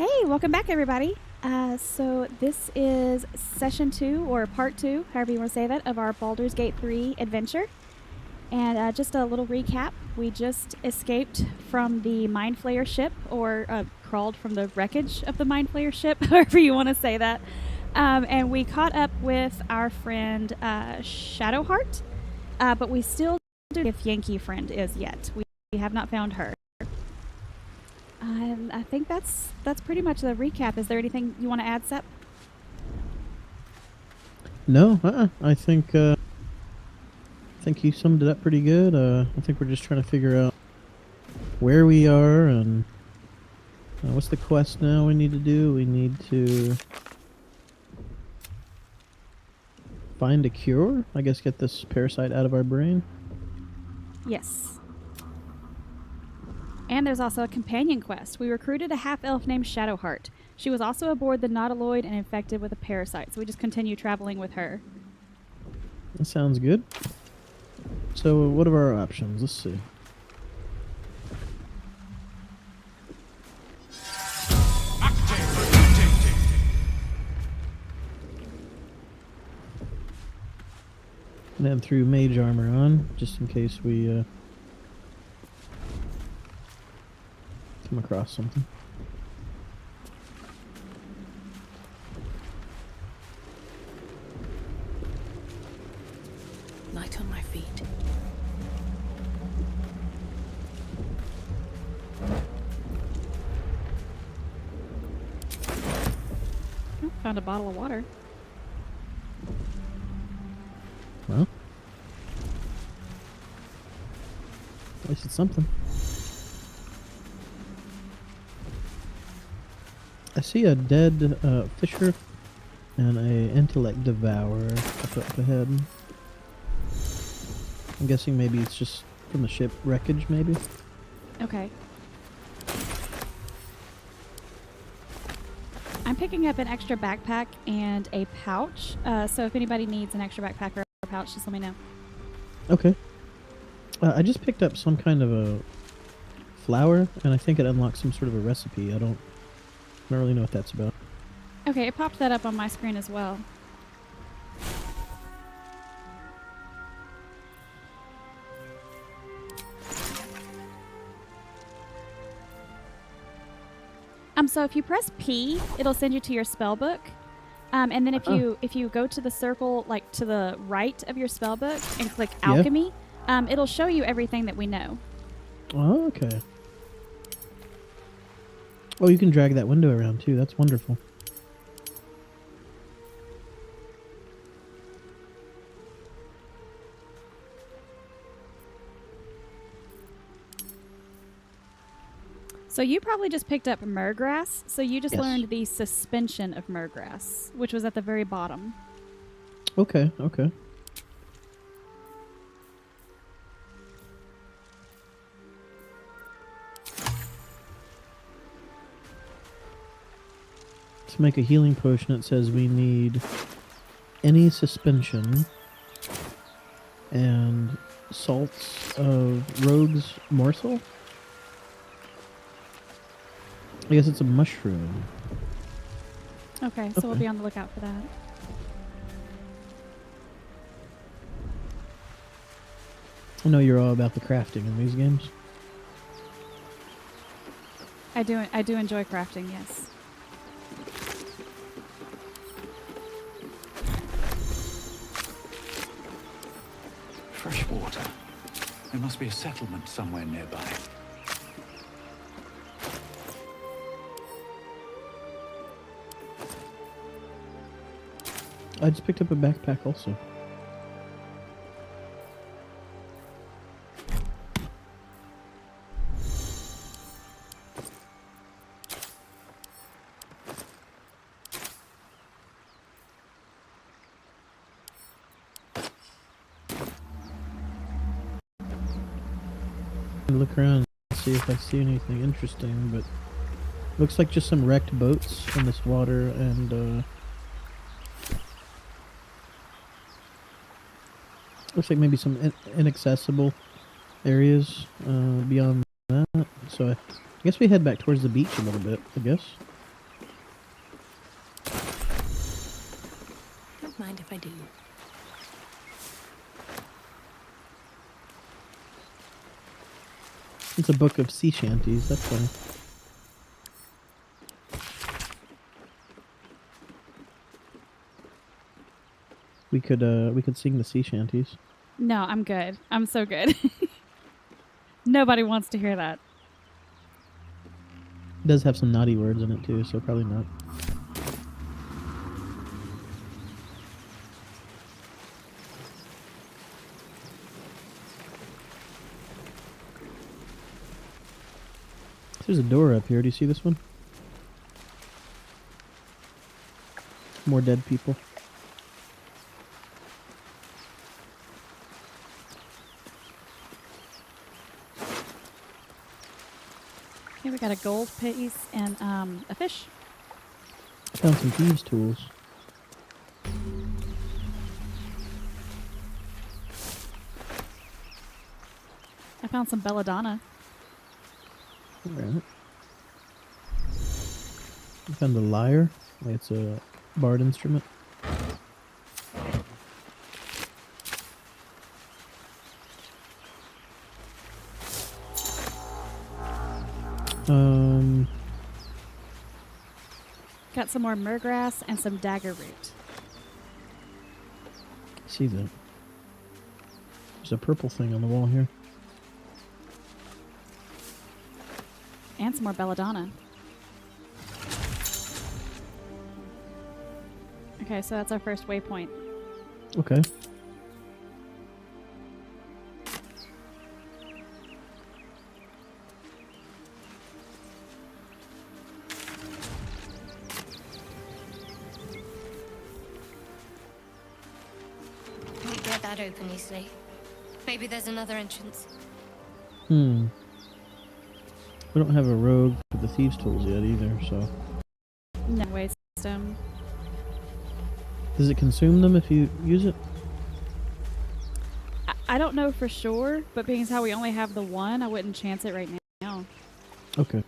Hey, welcome back, everybody. So this is session 2, or part 2, however you want to say that, of our Baldur's Gate 3 adventure. And just a little recap. We just escaped from the Mind Flayer ship, or crawled from the wreckage of the Mind Flayer ship, however you want to say that. And we caught up with our friend Shadowheart, but we still don't know if Yankee friend is yet. We have not found her. I think that's pretty much the recap. Is there anything you want to add, Sep? No, I think you summed it up pretty good. I think we're just trying to figure out where we are and what's the quest now we need to do. We need to find a cure. I guess get this parasite out of our brain. Yes. And there's also a companion quest. We recruited a half-elf named Shadowheart. She was also aboard the Nautiloid and infected with a parasite, so we just continue traveling with her. That sounds good. So what are our options? Let's see. And then threw mage armor on, just in case we come across something. Light on my feet. Oh, found a bottle of water. Well, at least it's something. I see a dead fisher and a intellect devourer up ahead. I'm guessing maybe it's just from the ship wreckage, maybe? Okay. I'm picking up an extra backpack and a pouch, so if anybody needs an extra backpack or a pouch, just let me know. Okay. I just picked up some kind of a flower, and I think it unlocks some sort of a recipe. I don't really know what that's about. Okay, it popped that up on my screen as well. So if you press P, it'll send you to your spell book. And then if you go to the circle, like to the right of your spell book and click alchemy, it'll show you everything that we know. Oh, okay. Oh, you can drag that window around too. That's wonderful. So you probably just picked up myrgrass. So you just Yes. learned the suspension of myrgrass, which was at the very bottom. Okay, okay. To make a healing potion, it says we need any suspension and salts of rogue's morsel. I guess it's a mushroom. Okay, so we'll Okay. be on the lookout for that. I know you're all about the crafting in these games. I do enjoy crafting, yes. Fresh water. There must be a settlement somewhere nearby. I just picked up a backpack also. Look around and see if I see anything interesting, but looks like just some wrecked boats in this water and looks like maybe some inaccessible areas beyond that. So I guess we head back towards the beach a little bit, I guess. won't mind if I do. It's a book of sea shanties. That's funny. We could sing the sea shanties. No, I'm good. I'm so good. Nobody wants to hear that. It does have some naughty words in it too, so probably not. There's a door up here. Do you see this one? More dead people. Okay, we got a gold piece and a fish. I found some thieves' tools. I found some belladonna. Alright. I found a lyre. It's a bard instrument. Got some more myrgrass and some dagger root. See that? There's a purple thing on the wall here. And some more belladonna. Okay, so that's our first waypoint. Okay. Can't get that open easily. Maybe there's another entrance. We don't have a rogue for the thieves' tools yet either, so... No waste them. Does it consume them if you use it? I don't know for sure, but being as how we only have the one, I wouldn't chance it right now. Okay.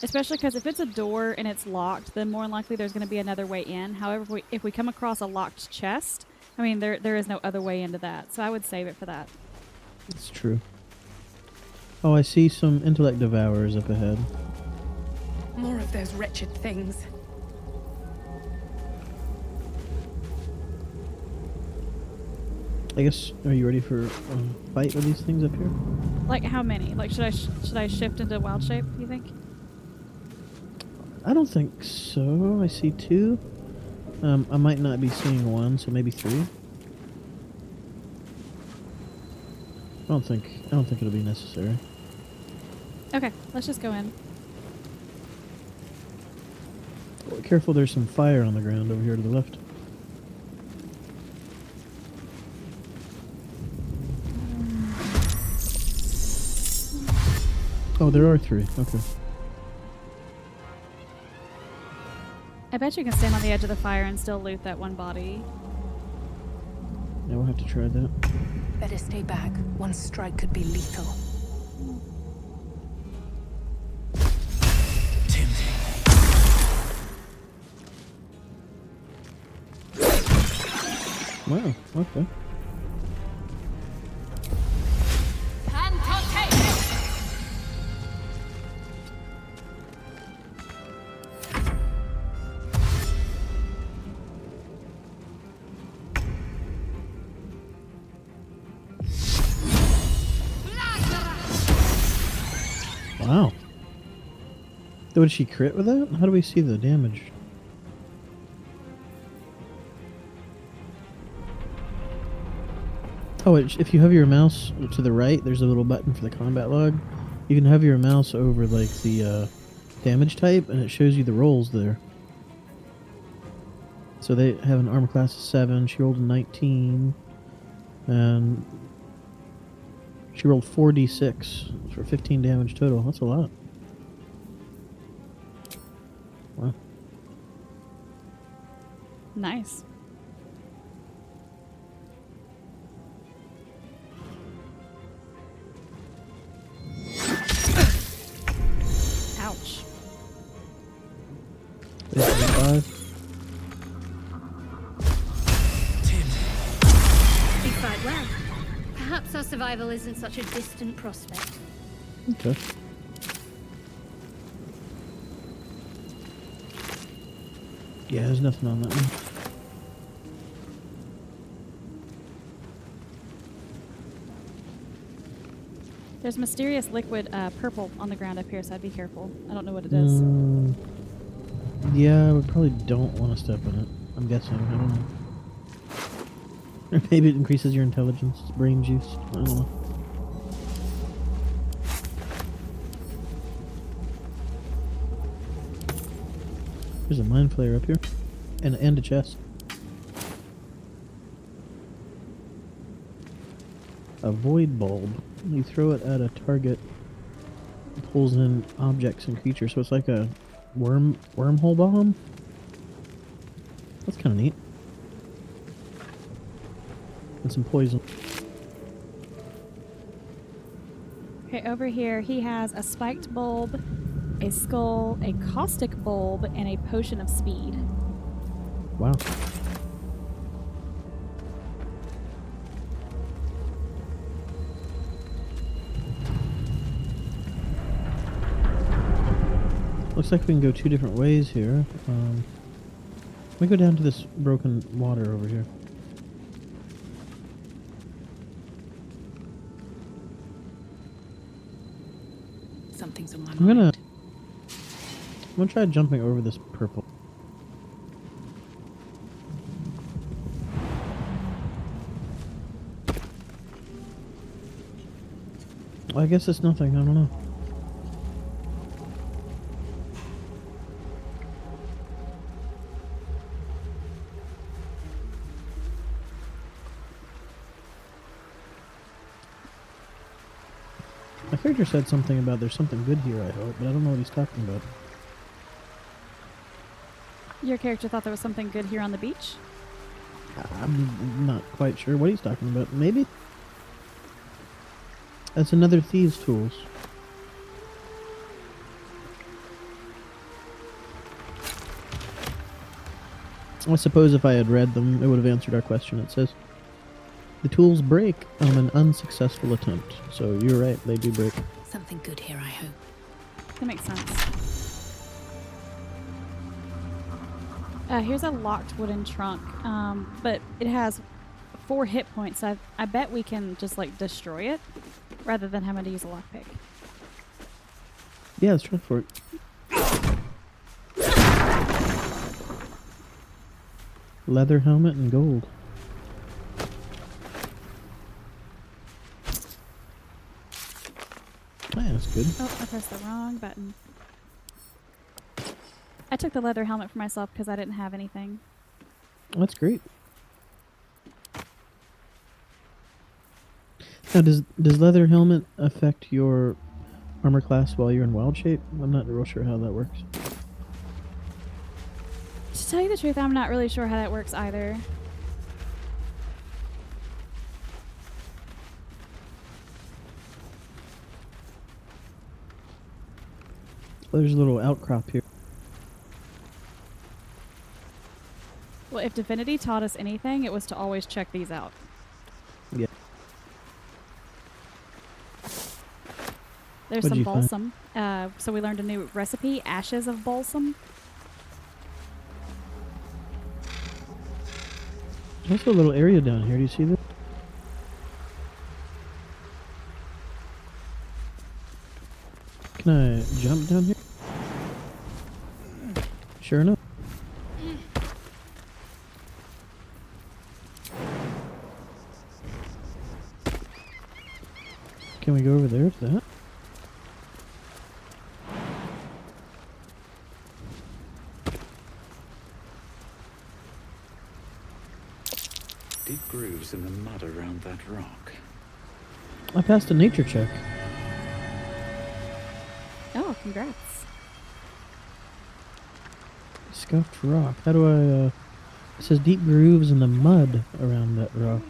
Especially because if it's a door and it's locked, then more than likely there's going to be another way in. However, if we come across a locked chest, I mean, there is no other way into that. So I would save it for that. It's true. Oh, I see some intellect devourers up ahead. More of those wretched things. I guess, are you ready for a fight with these things up here? Like how many? Like should I shift into wild shape, you think? I don't think so. I see two. I might not be seeing one, so maybe three. I don't think it'll be necessary. Okay, let's just go in. Oh, careful, there's some fire on the ground over here to the left. Oh, there are three. Okay. I bet you can stand on the edge of the fire and still loot that one body. Yeah, we'll have to try that. Better stay back. One strike could be lethal. Tim. Wow, okay. Wow. Did she crit with that? How do we see the damage? Oh, if you hover your mouse to the right, there's a little button for the combat log. You can hover your mouse over like the damage type, and it shows you the rolls there. So they have an armor class of 7. She rolled a 19, and she rolled 4d6 for 15 damage total. That's a lot. Wow. Nice. Ouch. Basically 5. survival isn't such a distant prospect. Okay. Yeah, there's nothing on that one. There's mysterious liquid purple on the ground up here, so I'd be careful. I don't know what it is. Yeah, we probably don't want to step in it. I'm guessing. I don't know. Or maybe it increases your intelligence, brain juice. I don't know. There's a mind flayer up here. And a chest. A void bulb. You throw it at a target, it pulls in objects and creatures, so it's like a wormhole bomb. That's kind of neat. And some poison. Okay, over here he has a spiked bulb, a skull, a caustic bulb, and a potion of speed. Wow. Looks like we can go two different ways here. Let me go down to this broken water over here. Something's on my I'm gonna mind. try jumping over this purple. Well, I guess it's nothing. I don't know. My character said something about there's something good here, I hope, but I don't know what he's talking about. Your character thought there was something good here on the beach? I'm not quite sure what he's talking about. Maybe? That's another thieves' tools. I suppose if I had read them, it would have answered our question. It says, the tools break on an unsuccessful attempt. So you're right, they do break. Something good here, I hope. That makes sense. Here's a locked wooden trunk, but it has 4 hit points. I bet we can just like destroy it rather than having to use a lockpick. Yeah, let's try for it. Leather helmet and gold. Yeah, that's good. Oh, I pressed the wrong button. I took the leather helmet for myself because I didn't have anything. That's great. Now, does leather helmet affect your armor class while you're in wild shape? I'm not real sure how that works. To tell you the truth, I'm not really sure how that works either. There's a little outcrop here. Well, if Divinity taught us anything, it was to always check these out. Yeah. There's What'd some you find? balsam. So we learned a new recipe, ashes of balsam. There's also a little area down here. Do you see this? Can I jump down here? Sure enough. Can we go over there to that? Deep grooves in the mud around that rock. I passed a nature check. Oh, congrats. Scuffed rock. How do I, it says deep grooves in the mud around that rock.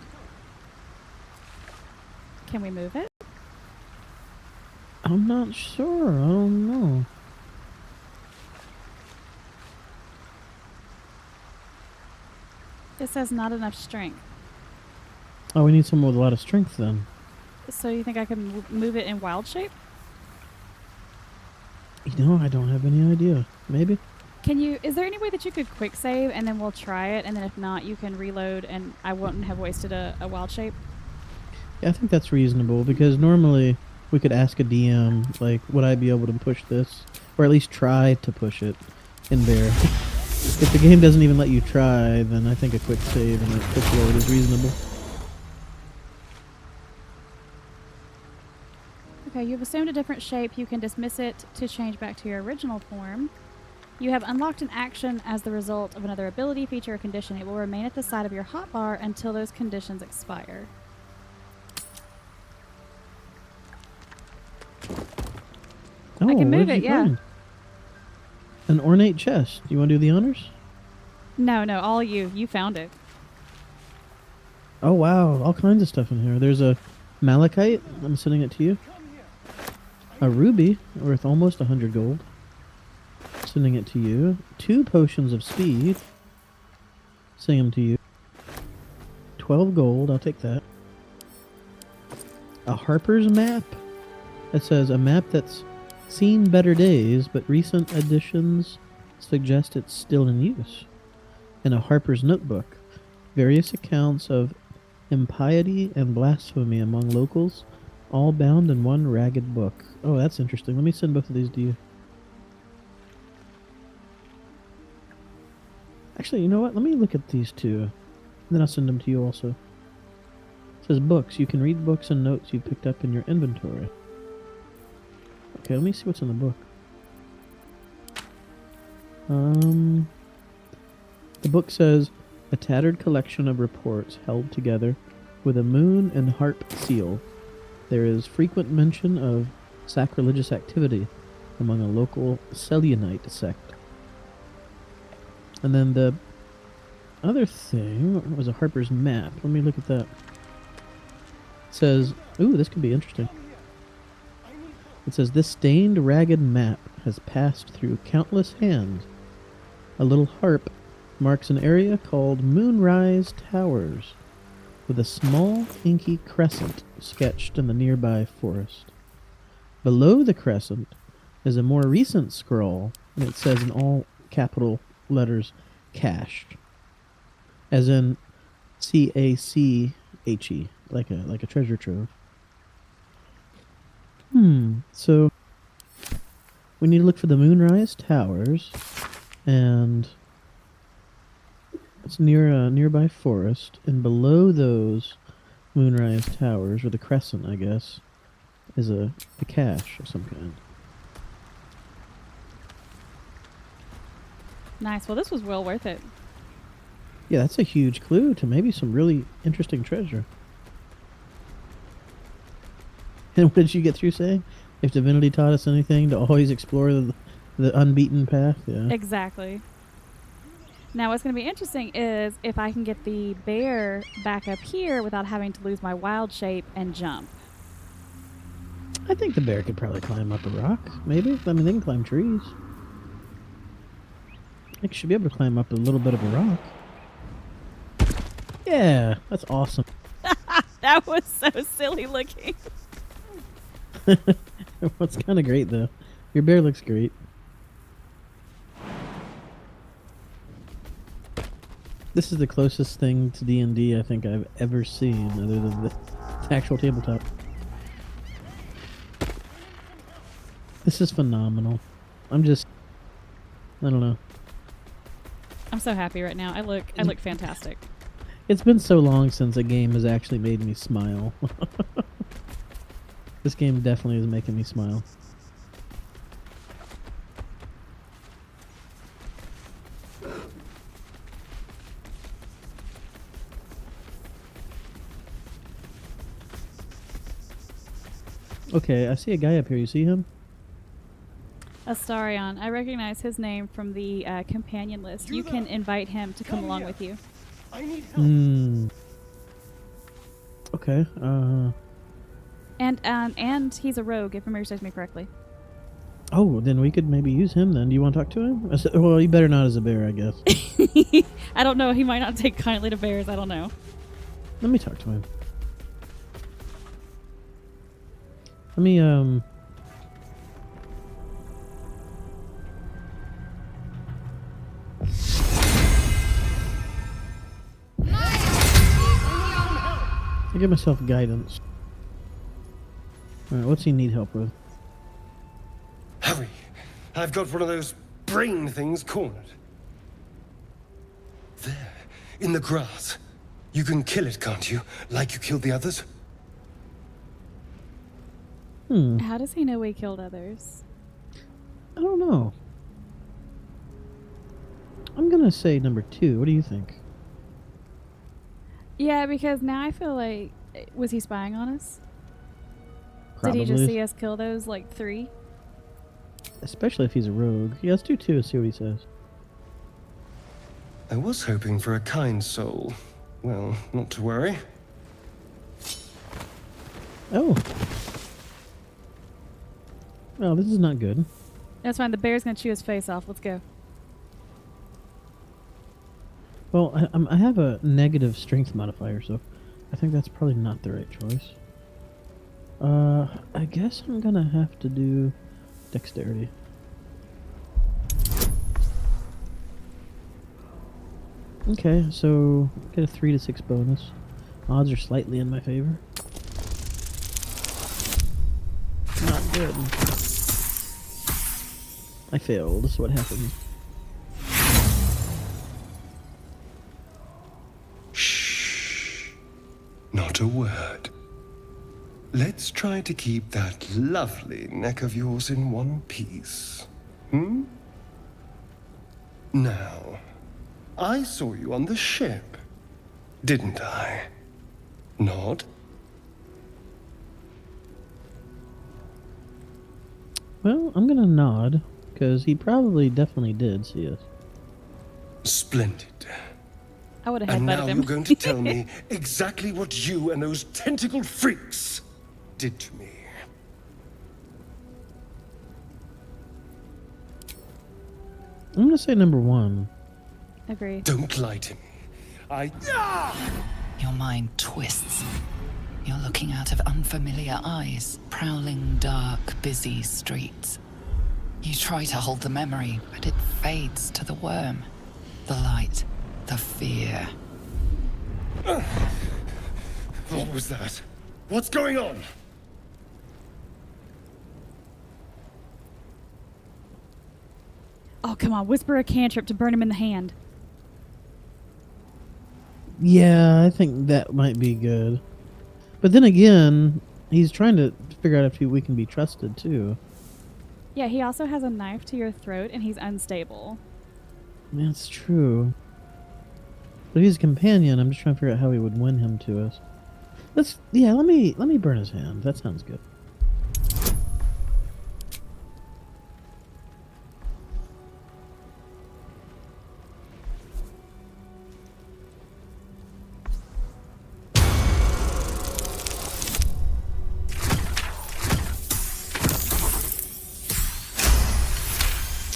Can we move it? I'm not sure. I don't know. It says not enough strength. Oh, we need someone with a lot of strength then. So you think I can move it in wild shape? You know, I don't have any idea. Maybe. Can you? Is there any way that you could quick save and then we'll try it, and then if not, you can reload, and I wouldn't have wasted a wild shape? Yeah, I think that's reasonable because normally we could ask a DM, like, would I be able to push this? Or at least try to push it in bear. If the game doesn't even let you try, then I think a quick save and a quick load is reasonable. Okay, you've assumed a different shape. You can dismiss it to change back to your original form. You have unlocked an action as the result of another ability, feature, or condition. It will remain at the side of your hotbar until those conditions expire. Oh, I can what move did it, you yeah. find? An ornate chest. You want to do the honors? No, all you. You found it. Oh, wow. All kinds of stuff in here. There's a malachite. I'm sending it to you. A ruby worth almost 100 gold. Sending it to you. 2 potions of speed. Sending them to you. 12 gold. I'll take that. A Harper's map. It says a map that's seen better days, but recent additions suggest it's still in use. And a Harper's notebook. Various accounts of impiety and blasphemy among locals, all bound in one ragged book. Oh, that's interesting. Let me send both of these to you. Actually, you know what? Let me look at these two. And then I'll send them to you also. It says books. You can read books and notes you picked up in your inventory. Okay, let me see what's in the book. The book says, a tattered collection of reports held together with a moon and harp seal. There is frequent mention of sacrilegious activity among a local Selionite sect. And then the other thing was a Harper's map. Let me look at that. It says, ooh, this could be interesting. It says, this stained, ragged map has passed through countless hands. A little harp marks an area called Moonrise Towers, with a small, inky crescent sketched in the nearby forest. Below the crescent is a more recent scroll, and it says in all capital letters, cached. As in C-A-C-H-E, like a treasure trove. So we need to look for the Moonrise Towers, and it's near a nearby forest, and below those Moonrise Towers, or the crescent, I guess, is the cache of some kind. Nice. Well, this was well worth it. Yeah, that's a huge clue to maybe some really interesting treasure. And what did you get through saying? If divinity taught us anything, to always explore the unbeaten path. Yeah. Exactly. Now, what's going to be interesting is if I can get the bear back up here without having to lose my wild shape and jump. I think the bear could probably climb up a rock. Maybe. I mean, they can climb trees. It should be able to climb up a little bit of a rock. Yeah, that's awesome. That was so silly looking. What's kind of great, though. Your bear looks great. This is the closest thing to D&D I think I've ever seen, other than the actual tabletop. This is phenomenal. I don't know. I'm so happy right now. I look fantastic. It's been so long since a game has actually made me smile. This game definitely is making me smile. Okay, I see a guy up here. You see him? Astarion, I recognize his name from the companion list. You can invite him to come along with you. Okay. And he's a rogue, if memory serves me correctly. Oh, then we could maybe use him then. Do you want to talk to him? Well, you better not as a bear, I guess. I don't know. He might not take kindly to bears. I don't know. Let me talk to him. Let me I give myself guidance. Alright, what's he need help with? Hurry! I've got one of those brain things cornered. There, in the grass. You can kill it, can't you? Like you killed the others? How does he know we killed others? I don't know. I'm gonna say number 2. What do you think? Yeah, because now I feel like, was he spying on us? Probably. Did he just see us kill those, like, 3? Especially if he's a rogue. Yeah, let's do 2 and see what he says. I was hoping for a kind soul. Well, not to worry. Oh. Well, this is not good. That's fine. The bear's gonna chew his face off. Let's go. Well, I have a negative strength modifier, so I think that's probably not the right choice. I guess I'm gonna have to do dexterity. Okay, so get a 3 to 6 bonus. Odds are slightly in my favor. Not good. I failed. This is what happens. Shh. Not a word. Let's try to keep that lovely neck of yours in one piece. Hmm? Now, I saw you on the ship, didn't I? Nod? Well, I'm gonna nod, because he probably definitely did see us. Splendid. I would have And now headbutted you're him. going to tell me exactly what you and those tentacled freaks did to me. I'm gonna say number 1. Agree. Don't lie to me. Your mind twists. You're looking out of unfamiliar eyes, prowling dark, busy streets. You try to hold the memory, but it fades to the worm. The light, the fear. What was that? What's going on? Oh, come on. Whisper a cantrip to burn him in the hand. Yeah, I think that might be good. But then again, he's trying to figure out if we can be trusted, too. Yeah, he also has a knife to your throat, and he's unstable. That's true. But if he's a companion, I'm just trying to figure out how we would win him to us. Let me burn his hand. That sounds good.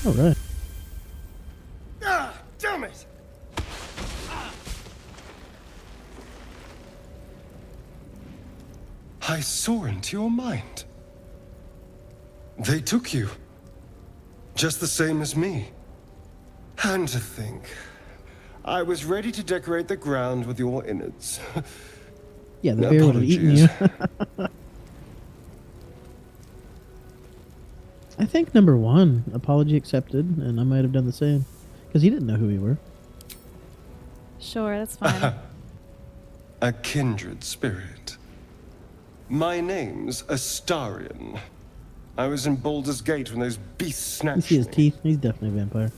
All right. Ah, damn it! I saw into your mind. They took you. Just the same as me. And to think, I was ready to decorate the ground with your innards. Yeah, the bear would have eaten you. I think number 1, apology accepted, and I might have done the same. Because he didn't know who we were. Sure, that's fine. A kindred spirit. My name's Astarion. I was in Baldur's Gate when those beasts You snatched see his me. teeth? He's definitely a vampire.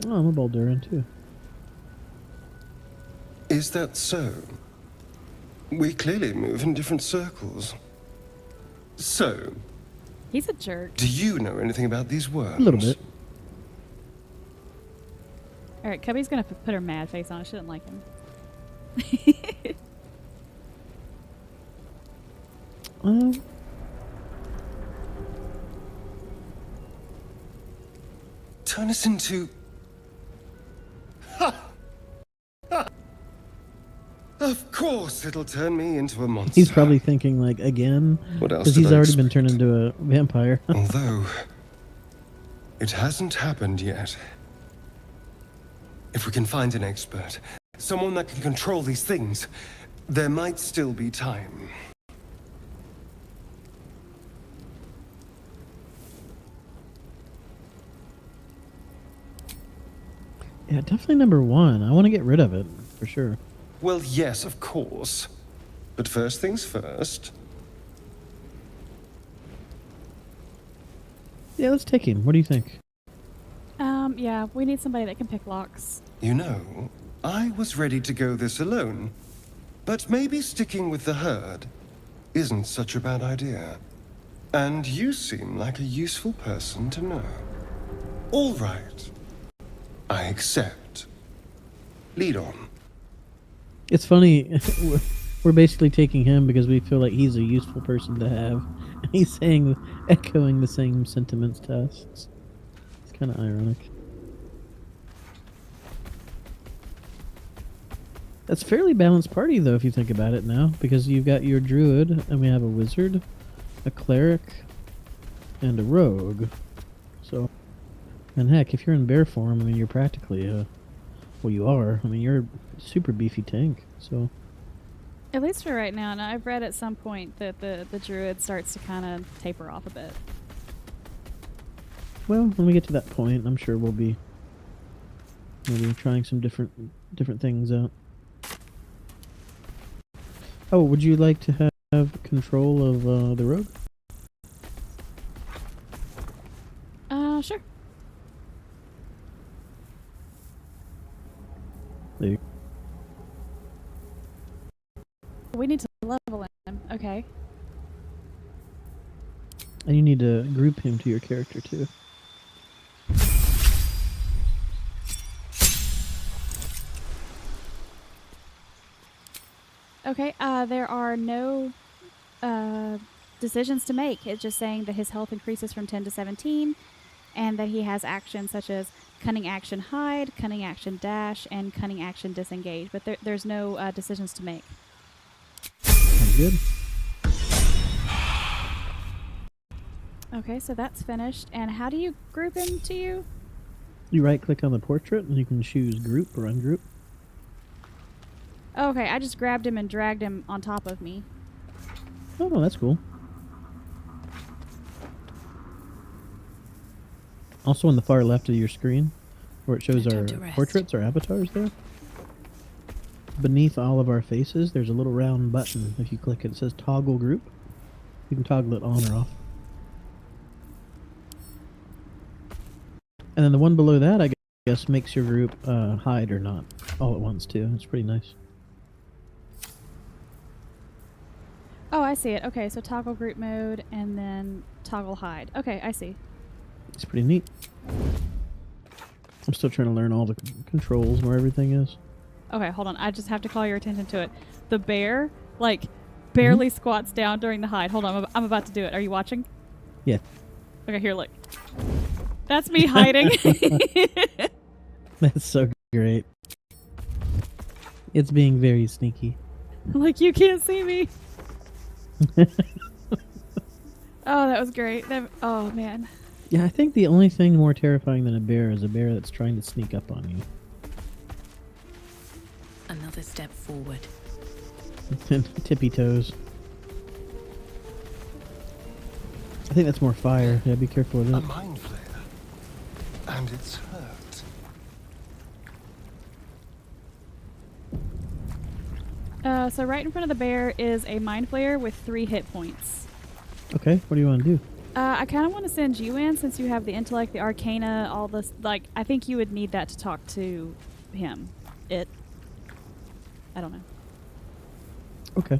Oh, I'm a Balduran, too. Is that so? We clearly move in different circles. So, He's a jerk. do you know anything about these worms? A little bit. All right, Cubby's gonna put her mad face on. I shouldn't like him. Turn us into... Ha! Ha! Of course! course it'll turn me into a monster. He's probably thinking, like, again? What else Because did he's I already been expect? turned into a vampire. Although, it hasn't happened yet. If we can find an expert, someone that can control these things, there might still be time. Yeah, definitely number one. I want to get rid of it, for sure. Well, yes, of course. But first things first. Yeah, let's take him. What do you think? Yeah, we need somebody that can pick locks. You know, I was ready to go this alone. But maybe sticking with the herd isn't such a bad idea. And you seem like a useful person to know. All right. I accept. Lead on. It's funny. We're basically taking him because we feel like he's a useful person to have. He's saying, echoing the same sentiments to us. It's kind of ironic. That's a fairly balanced party, though, if you think about it now, because you've got your druid, and we have a wizard, a cleric, and a rogue. So, and heck, if you're in bear form, I mean, you're practically, well, you are. I mean, you're a super beefy tank, so... At least for right now, and I've read at some point that the druid starts to kind of taper off a bit. Well, when we get to that point, I'm sure we'll be maybe trying some different things out. Oh, would you like to have control of the rogue? Sure. There you We need to level him. Okay. And you need to group him to your character, too. Okay, there are no decisions to make. It's just saying that his health increases from 10 to 17, and that he has actions such as cunning action hide, cunning action dash, and cunning action disengage. But there's no decisions to make. Sounds good. Okay, so that's finished. And how do you group him to you? You right-click on the portrait, and you can choose group or ungroup. Okay, I just grabbed him and dragged him on top of me. Oh, no, that's cool. Also on the far left of your screen, where it shows our portraits, our avatars there. Beneath all of our faces, there's a little round button. If you click it, it says toggle group. You can toggle it on or off. And then the one below that, I guess, makes your group hide or not all at once, too. It's pretty nice. Oh, I see it. Okay, so toggle group mode and then toggle hide. Okay, I see. It's pretty neat. I'm still trying to learn all the controls where everything is. Okay, hold on. I just have to call your attention to it. The bear, like, barely squats down during the hide. Hold on, I'm about to do it. Are you watching? Yeah. Okay, here, look. That's me hiding. That's so great. It's being very sneaky. Like, you can't see me. Oh, that was great. Oh, man. Yeah, I think the only thing more terrifying than a bear is a bear that's trying to sneak up on you. Another step forward. Tippy toes. I think that's more fire. Yeah, be careful with A that. mind flare. And it's hurt. So right in front of the bear is a mind flayer with 3 hit points. Okay, what do you want to do? I kind of want to send you in since you have the intellect, the arcana, all this. Like, I think you would need that to talk to him. I don't know. Okay.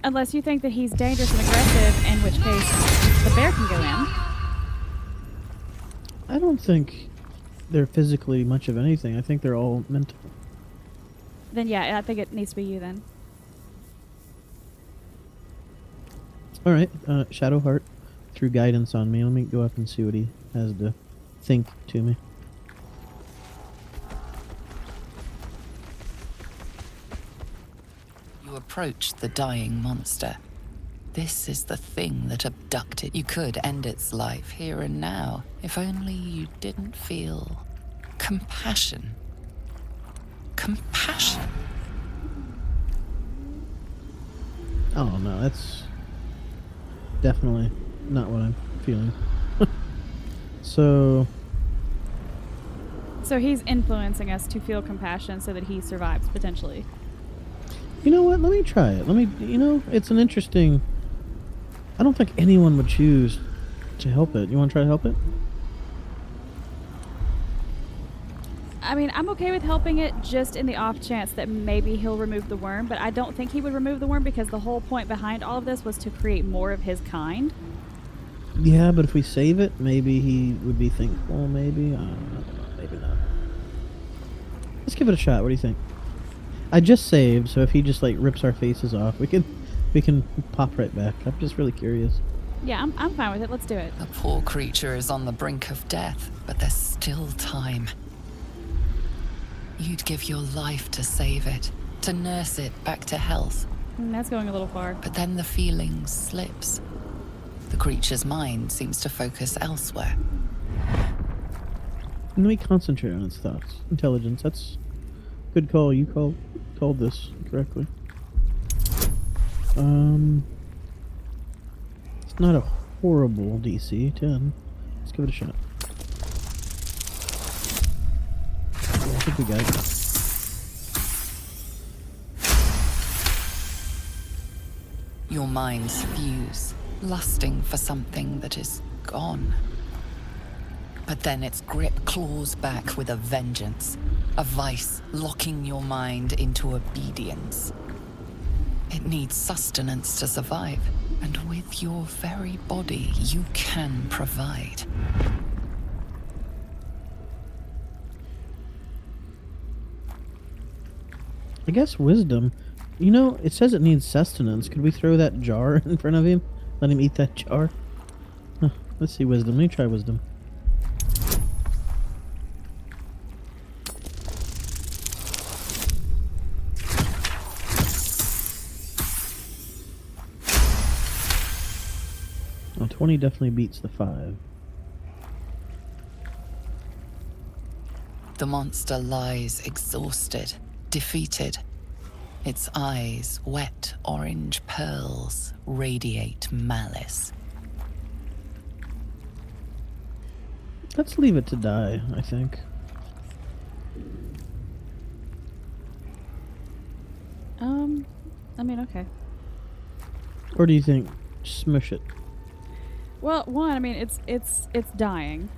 Unless you think that he's dangerous and aggressive, in which case the bear can go in. I don't think they're physically much of anything. I think they're all mental. Then yeah, I think it needs to be you then. Alright, Shadowheart threw guidance on me. Let me go up and see what he has to think to me. approach the dying monster. This is the thing that abducted. You could end its life here and now, if only you didn't feel compassion. Compassion? Oh no, that's definitely not what I'm feeling. So he's influencing us to feel compassion so that he survives, potentially. you know what? Let me try it. It's an interesting. I don't think anyone would choose to help it. You want to try to help it? I mean, I'm okay with helping it just in the off chance that maybe he'll remove the worm, but I don't think he would remove the worm because the whole point behind all of this was to create more of his kind. Yeah, but if we save it, maybe he would be thankful. Maybe I don't know. Maybe not. Let's give it a shot. What do you think? I just saved, so if he just like rips our faces off, we can pop right back. I'm just really curious. Yeah, I'm fine with it. Let's do it. The poor creature is on the brink of death, but there's still time. You'd give your life to save it, to nurse it back to health. That's going a little far. But then the feeling slips. The creature's mind seems to focus elsewhere. Let me concentrate on its thoughts. Intelligence. That's good call. You called this correctly. It's not a horrible DC. 10. Let's give it a shot. Yeah, I think we got it. Your minds fuse, lusting for something that is gone. But then its grip claws back with a vengeance, a vice locking your mind into obedience. It needs sustenance to survive, and with your very body, you can provide. I guess wisdom. You know, it says it needs sustenance. Could we throw that jar in front of him? Let him eat that jar? Huh, let's see wisdom. Let me try wisdom. Oh, 20 definitely beats the 5. The monster lies exhausted, defeated. Its eyes, wet orange pearls, radiate malice. Let's leave it to die, I think. I mean, okay. Or do you think smush it? Well, one, I mean, it's dying.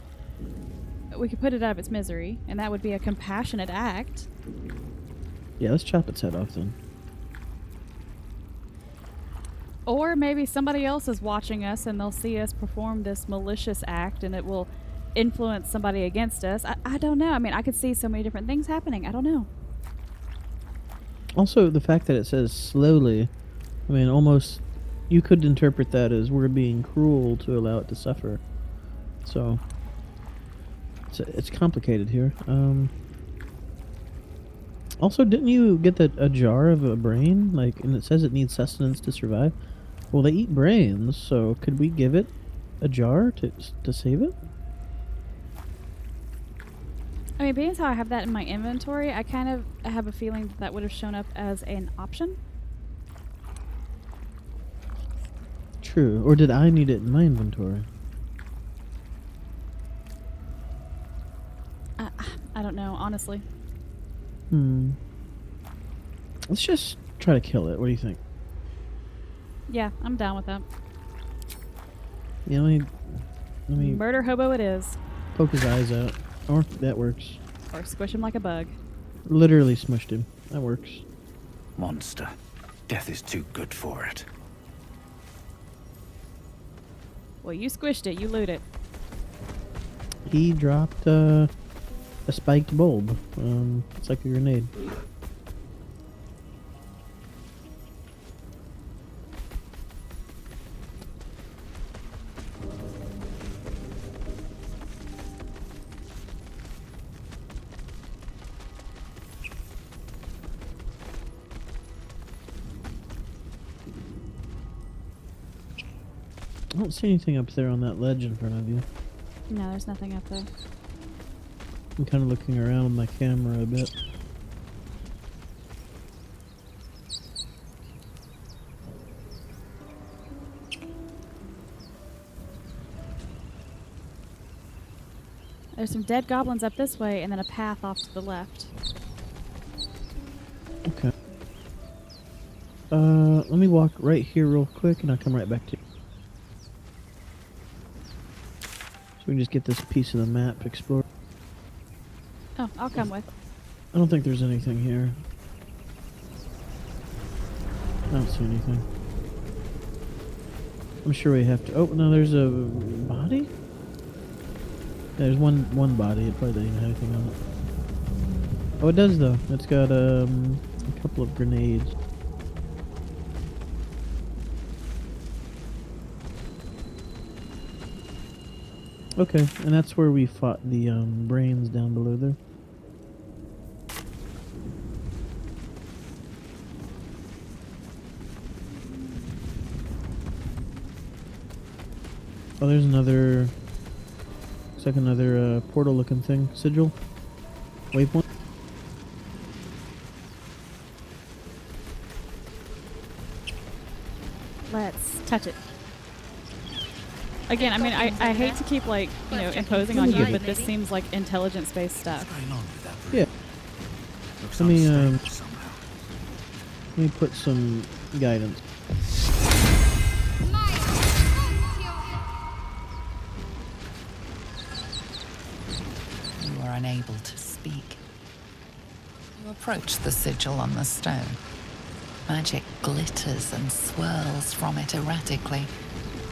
We could put it out of its misery, and that would be a compassionate act. Yeah, let's chop its head off then. Or maybe somebody else is watching us and they'll see us perform this malicious act and it will influence somebody against us. I don't know. I mean, I could see so many different things happening. I don't know. Also, the fact that it says slowly, I mean, almost, you could interpret that as we're being cruel to allow it to suffer. So, it's complicated here. Also, didn't you get a jar of a brain? Like, and it says it needs sustenance to survive. Well, they eat brains, so could we give it a jar to save it? I mean, being as how I have that in my inventory, I kind of have a feeling that would have shown up as an option. True. Or did I need it in my inventory? I don't know, honestly. Let's just try to kill it. What do you think? Yeah, I'm down with that. Yeah, let me Murder hobo it is. poke his eyes out. Or that works. Or squish him like a bug. Literally smushed him. That works. Monster. Death is too good for it. Well, you squished it. You loot it. He dropped a spiked bulb. It's like a grenade. don't see anything up there on that ledge in front of you. No, there's nothing up there. I'm kind of looking around with my camera a bit. There's some dead goblins up this way, and then a path off to the left. Okay. Let me walk right here real quick, and I'll come right back to you. So we can just get this piece of the map explored. Oh, I'll come with. I don't think there's anything here. I don't see anything. I'm sure we have to. Oh no, there's a body. There's one body. It probably doesn't even have anything on it. Oh, it does though. It's got a couple of grenades. Okay, and that's where we fought the brains down below there. Oh, there's another. Looks like another portal-looking thing. Sigil. Waypoint. Let's touch it. Again, I mean, I hate to keep, like, you know, imposing on you, but this seems like intelligence-based stuff. Yeah. Let me put some guidance. You are unable to speak. You approach the sigil on the stone. Magic glitters and swirls from it erratically,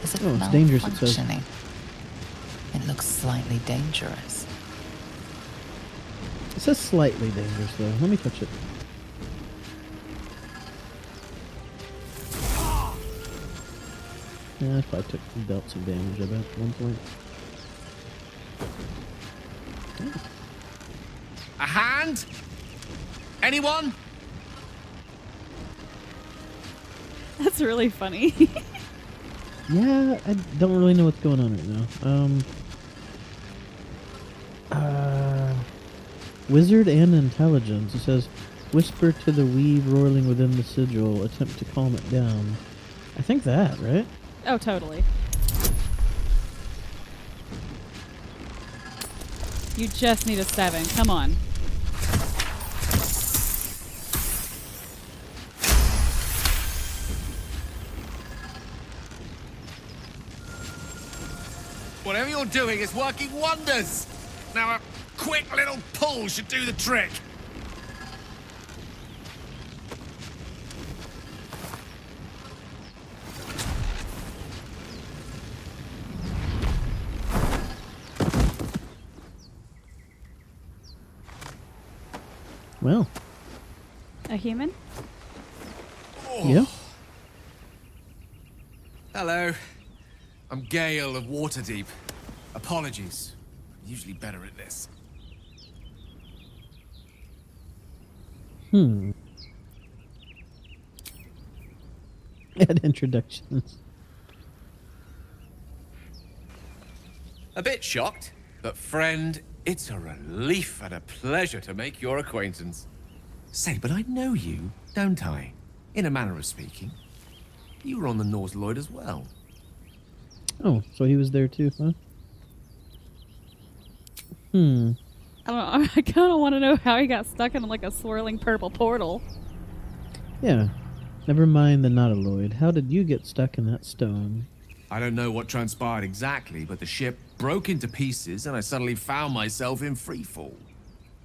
as if Oh, it's dangerous, it says. malfunctioning. It looks slightly dangerous. It says slightly dangerous though. Let me touch it. Yeah, I probably dealt some damage, I bet, at one point. A hand? Anyone? That's really funny. Yeah, I don't really know what's going on right now. Wizard and intelligence. It says, whisper to the weave roiling within the sigil. Attempt to calm it down. I think that, right? Oh, totally. You just need a 7. Come on. Whatever you're doing is working wonders. Now a quick little pull should do the trick. Well, A human? yeah. Hello. I'm Gale of Waterdeep. Apologies. I'm usually better at this. Add introductions. A bit shocked, but friend, it's a relief and a pleasure to make your acquaintance. Say, but I know you, don't I? In a manner of speaking. You were on the Norse Lloyd as well. Oh, so he was there too, huh? I don't know. I kind of want to know how he got stuck in like a swirling purple portal. Yeah. Never mind the Nautiloid. How did you get stuck in that stone? I don't know what transpired exactly, but the ship broke into pieces and I suddenly found myself in freefall.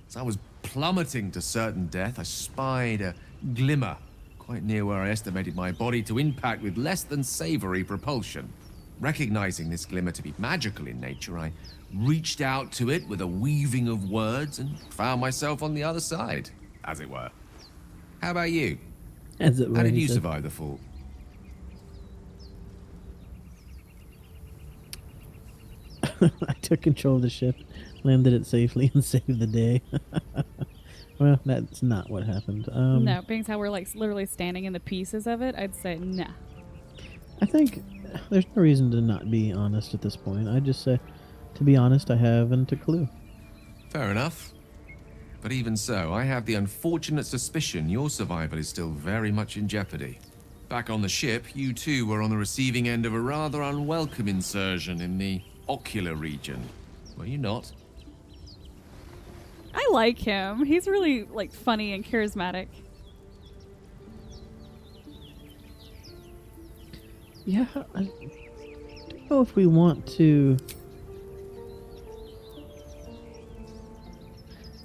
As I was plummeting to certain death, I spied a glimmer quite near where I estimated my body to impact with less than savory propulsion. Recognizing this glimmer to be magical in nature, I reached out to it with a weaving of words and found myself on the other side, as it were. How about you? As it were, How did he you said. survive the fall? I took control of the ship, landed it safely, and saved the day. Well, that's not what happened. No, being as how we're like literally standing in the pieces of it, I'd say nah. I think there's no reason to not be honest at this point. I just say, to be honest, I haven't a clue. Fair enough. But even so, I have the unfortunate suspicion your survival is still very much in jeopardy. Back on the ship, you too were on the receiving end of a rather unwelcome insertion in the ocular region. Were you not? I like him. He's really like funny and charismatic. Yeah, I don't know if we want to...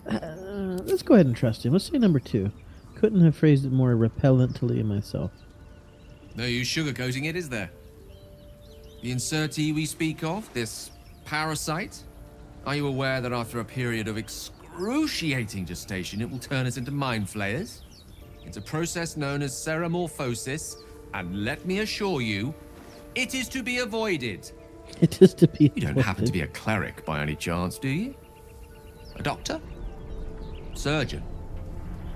let's go ahead and trust him. Let's say number 2. Couldn't have phrased it more repellently myself. No use sugarcoating it, is there? The insertee we speak of, this parasite, are you aware that after a period of excruciating gestation, it will turn us into mind flayers? It's a process known as ceramorphosis, and let me assure you, it is to be avoided. It is to be... You don't happen to be a cleric by any chance, do you? A doctor? Surgeon?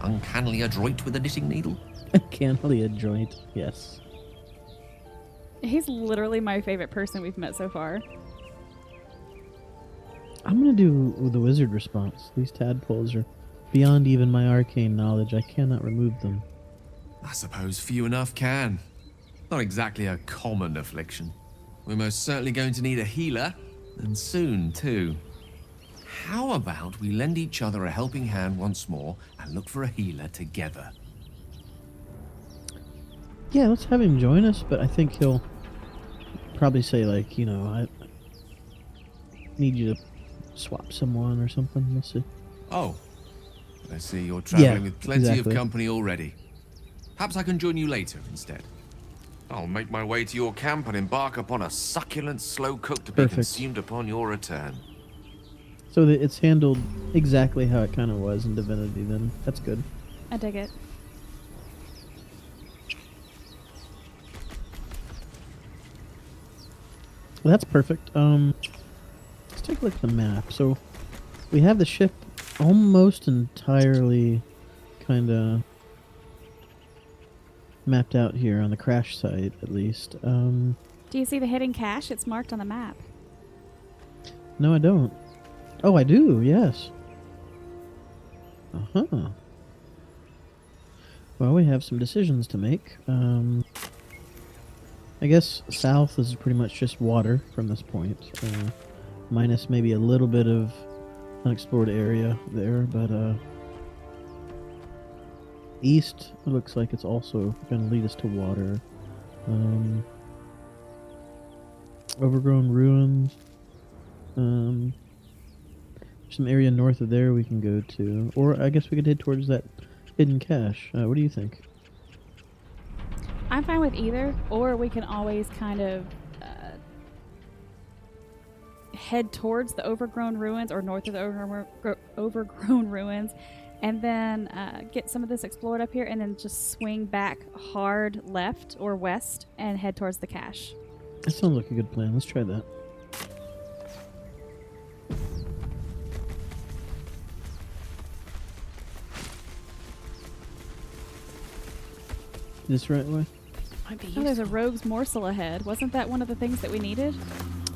Uncannily adroit with a knitting needle? Uncannily adroit, yes. He's literally my favorite person we've met so far. I'm gonna do the wizard response. These tadpoles are beyond even my arcane knowledge. I cannot remove them. I suppose few enough can. Not exactly a common affliction. We're most certainly going to need a healer, and soon too. How about we lend each other a helping hand once more and look for a healer together? Yeah, let's have him join us, but I think he'll probably say, like, you know, I need you to swap someone or something. We'll see. Oh, I see you're traveling Yeah, with plenty exactly. of company already. Perhaps I can join you later instead. I'll make my way to your camp and embark upon a succulent slow cook to be Perfect. consumed upon your return. So that it's handled exactly how it kind of was in Divinity, then. That's good. I dig it. Well, that's perfect. Let's take a look at the map. So we have the ship almost entirely kind of mapped out here on the crash site, at least. Do you see the hidden cache? It's marked on the map. No, I don't. Oh, I do, yes. Uh-huh. Well, we have some decisions to make. I guess south is pretty much just water from this point. Minus maybe a little bit of unexplored area there, but east looks like it's also going to lead us to water. Overgrown ruins. Some area north of there we can go to. Or I guess we could head towards that hidden cache. What do you think? I'm fine with either, or we can always kind of head towards the overgrown ruins or north of the overgrown ruins, and then get some of this explored up here, and then just swing back hard left or west and head towards the cache. That sounds like a good plan. Let's try that. This right way? Might be Oh, useful. there's a rogue's morsel ahead. Wasn't that one of the things that we needed?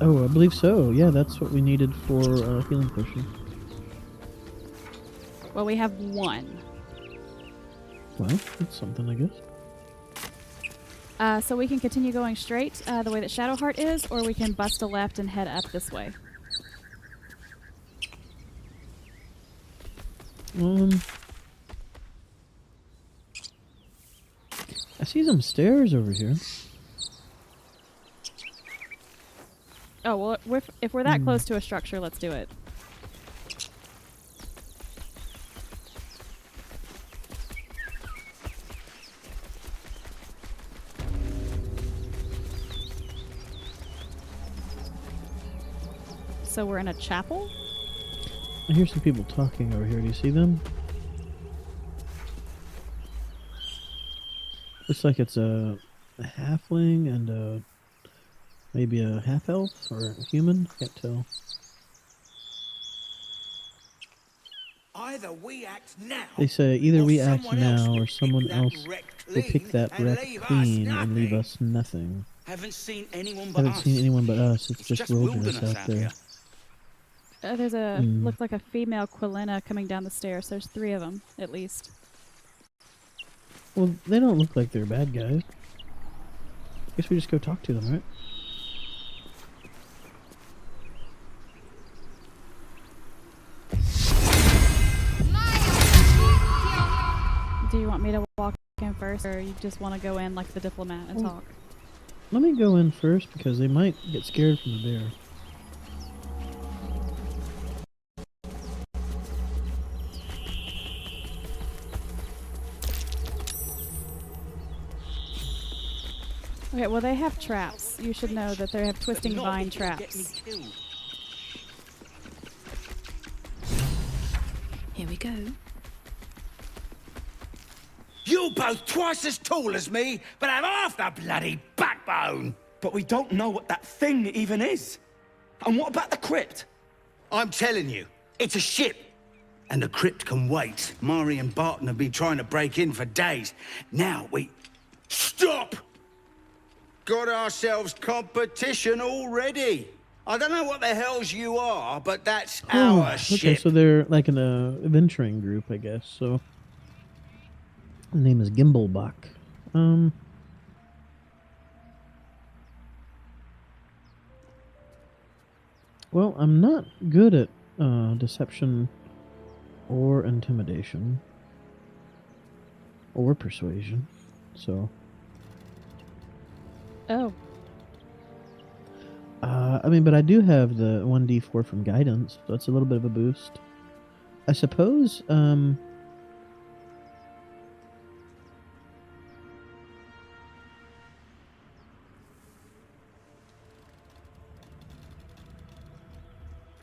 Oh, I believe so. Yeah, that's what we needed for healing potion. Well, we have one. Well, that's something, I guess. So we can continue going straight the way that Shadowheart is, or we can bust a left and head up this way. I see some stairs over here. Oh, well, if we're that close to a structure, let's do it. So we're in a chapel? I hear some people talking over here. Do you see them? Looks like it's a halfling and maybe a half-elf or a human. Can't tell. Either we act now. They say either or we act someone else now will or someone pick that else wreck will pick that and wreck leave us clean and leave nothing. us nothing. Haven't seen anyone but Haven't us. seen anyone but us. It's It's just wilderness out there. here. There's a looks like a female Quilena coming down the stairs. There's 3 of them at least. Well, they don't look like they're bad guys. Guess we just go talk to them, right? Do you want me to walk in first, or you just want to go in like the diplomat and talk? Let me go in first because they might get scared from the bear. Okay, well they have traps. You should know that they have twisting vine traps. Here we go. You both twice as tall as me, but have half the bloody backbone. But we don't know what that thing even is. And what about the crypt? I'm telling you, it's a ship. And the crypt can wait. Mari and Barton have been trying to break in for days. Now we... Stop! Got ourselves competition already. I don't know what the hells you are, but that's our ship. Okay, so they're like in a adventuring group, I guess. So the name is Gimblebach. Well, I'm not good at deception or intimidation or persuasion, so. Oh. I mean, but I do have the 1d4 from guidance, so that's a little bit of a boost. I suppose,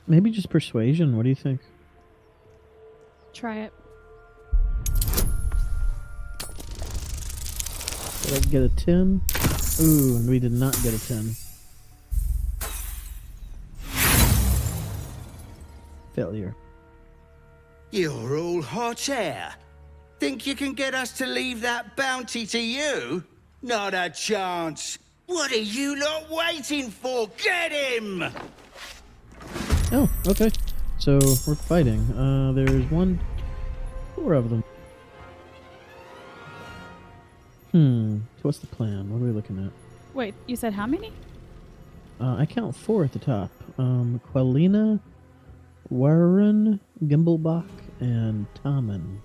maybe just persuasion. What do you think? Try it. Did I get a 10? Ooh, and we did not get a 10. Failure. You're all hot air. Think you can get us to leave that bounty to you? Not a chance. What are you lot waiting for? Get him! Oh, okay. So we're fighting. There's 4 of them. So what's the plan? What are we looking at? Wait, you said how many? I count 4 at the top. Quilena, Warren, Gimblebach, and Tommen.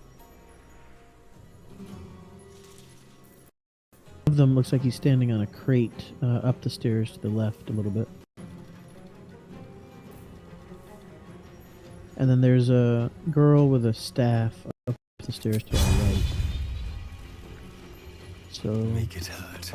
One of them looks like he's standing on a crate up the stairs to the left a little bit. And then there's a girl with a staff up the stairs to our right. So Make it hurt.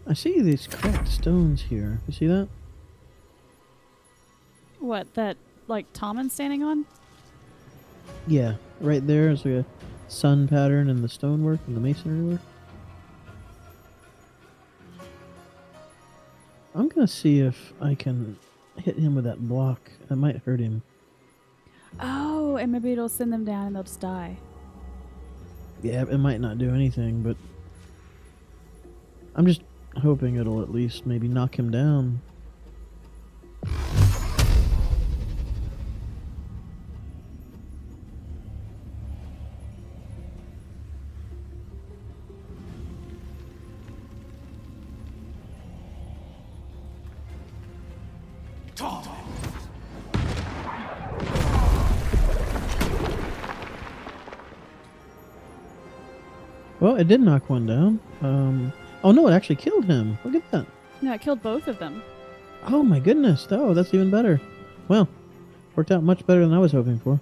I see these cracked stones here. You see that? What, that, like, Tommen's standing on? Yeah, right there is like a sun pattern in the stonework and the masonry work. I'm gonna see if I can hit him with that block. That might hurt him. Oh, and maybe it'll send them down and they'll just die. Yeah, it might not do anything, but I'm just hoping it'll at least maybe knock him down. Well, it did knock one down. Oh no, it actually killed him. Look at that. No, it killed both of them. Oh my goodness. Oh, that's even better. Well, worked out much better than I was hoping for.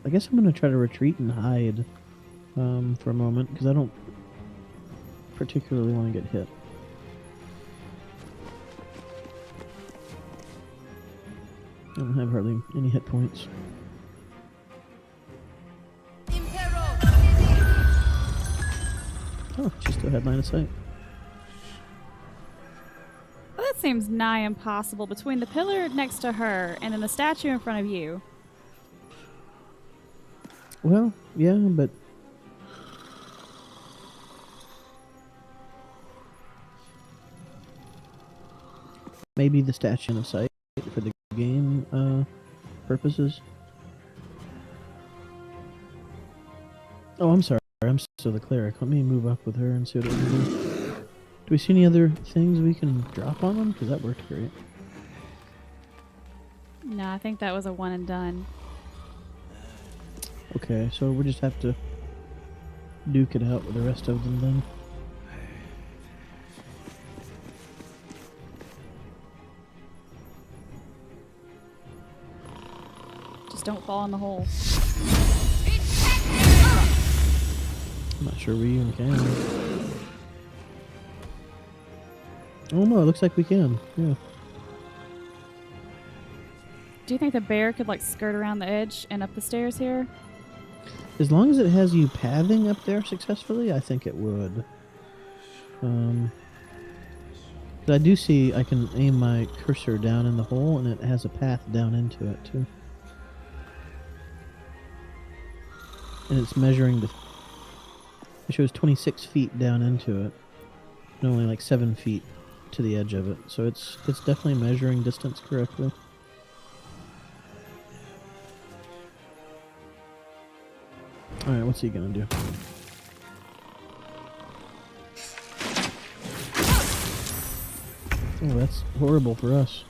I guess I'm gonna try to retreat and hide for a moment because I don't particularly want to get hit. don't have hardly any hit points. Oh, she still had line of sight. Well, that seems nigh impossible between the pillar next to her and then the statue in front of you. Well, yeah, but maybe the statue of sight for the game purposes. Oh, I'm sorry. I'm still the cleric. Let me move up with her and see what we can do. Do we see any other things we can drop on them? Because that worked great. No, I think that was a one and done. Okay, so we just have to duke it out with the rest of them then. Just don't fall in the hole. I'm not sure we even can. Oh no, it looks like we can. Yeah. Do you think the bear could like skirt around the edge and up the stairs here? As long as it has you pathing up there successfully, I think it would. 'Cause I do see I can aim my cursor down in the hole and it has a path down into it too. And it's measuring the... It shows 26 feet down into it. And only like 7 feet to the edge of it. So it's definitely measuring distance correctly. Alright, what's he gonna do? Oh, that's horrible for us.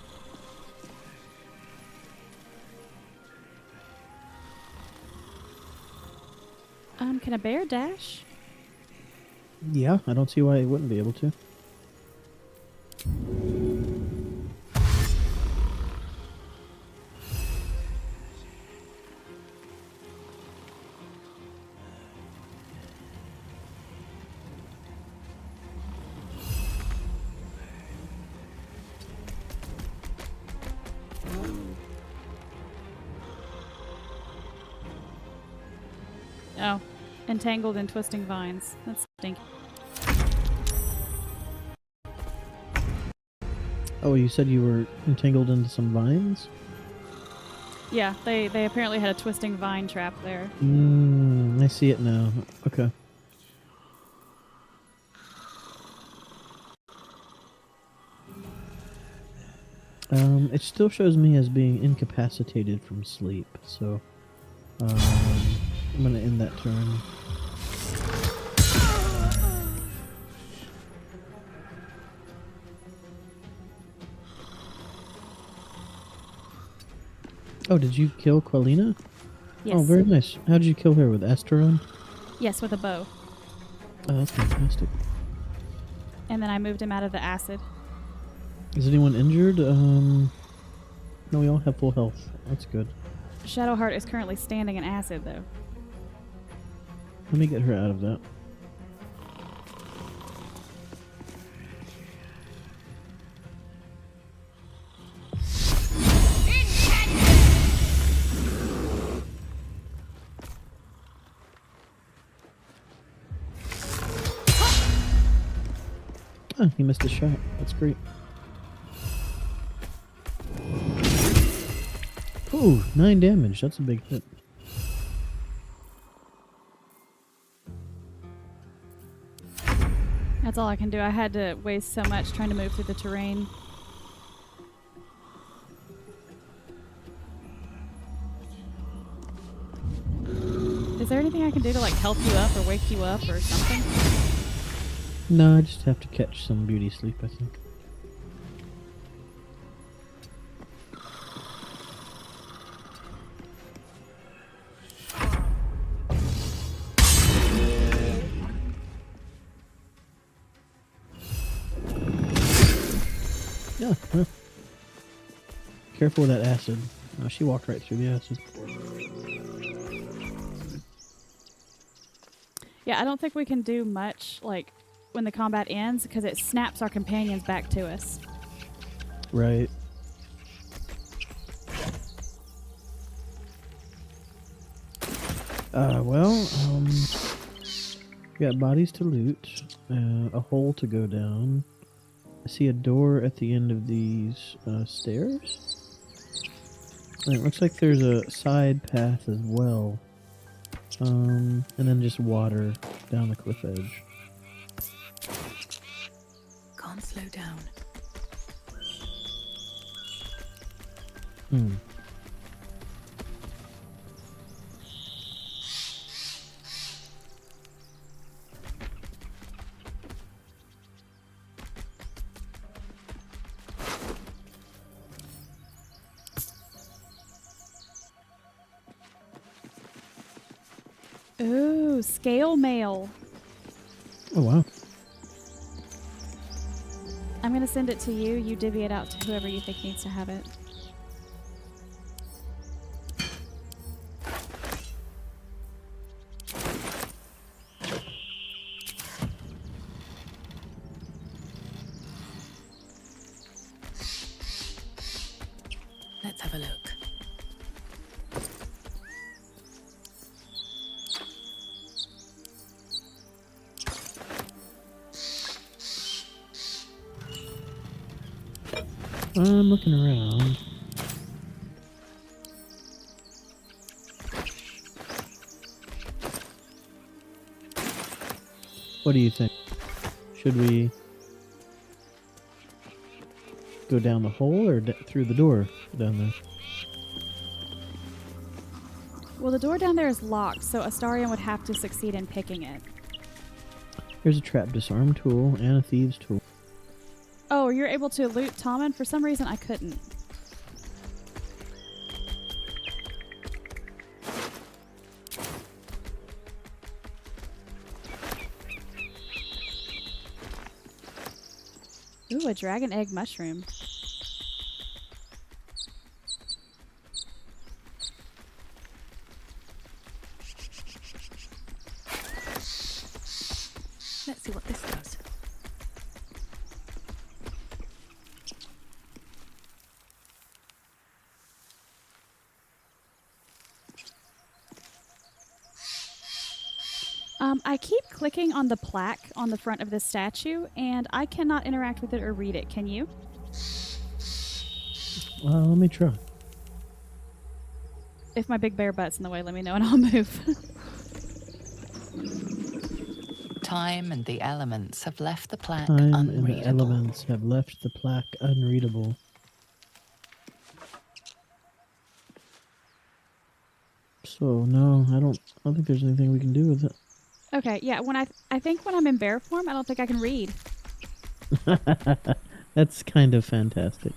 Can a bear dash? Yeah, I don't see why he wouldn't be able to. Oh, entangled in twisting vines. That's stinky. Oh, you said you were entangled into some vines? Yeah, they apparently had a twisting vine trap there. I see it now. Okay. It still shows me as being incapacitated from sleep, so I'm gonna end that turn. Oh, did you kill Qualina? Yes. Oh, very nice. How did you kill her? With Asteron? Yes, with a bow. Oh, that's fantastic. And then I moved him out of the acid. Is anyone injured? No, we all have full health. That's good. Shadowheart is currently standing in acid, though. Let me get her out of that. Oh, he missed a shot. That's great. Ooh, 9 damage. That's a big hit. That's all I can do. I had to waste so much trying to move through the terrain. Is there anything I can do to like help you up or wake you up or something? No, I just have to catch some beauty sleep, I think. Yeah, huh. Careful with that acid. Oh, she walked right through the acid. Yeah, I don't think we can do much like when the combat ends because it snaps our companions back to us. Right. We got bodies to loot, a hole to go down. I see a door at the end of these stairs. And it looks like there's a side path as well. And then just water down the cliff edge. Can't slow down. Hmm. Ooh, scale mail. Oh, wow. I'm going to send it to you. You divvy it out to whoever you think needs to have it. Let's have a look. I'm looking around. What do you think? Should we go down the hole or through the door down there? Well, the door down there is locked, so Astarion would have to succeed in picking it. Here's a trap disarm tool and a thieves tool. Oh, you're able to loot Tommen? For some reason, I couldn't. Ooh, a dragon egg mushroom. Let's see what this does. I keep clicking on the plaque on the front of this statue, and I cannot interact with it or read it. Can you? Let me try. If my big bear butt's in the way, let me know and I'll move. Time and the elements have left the plaque Time and unreadable. the elements have left the plaque unreadable. So no, I don't think there's anything we can do with it. Okay, yeah. When I think when I'm in bear form, I don't think I can read. That's kind of fantastic.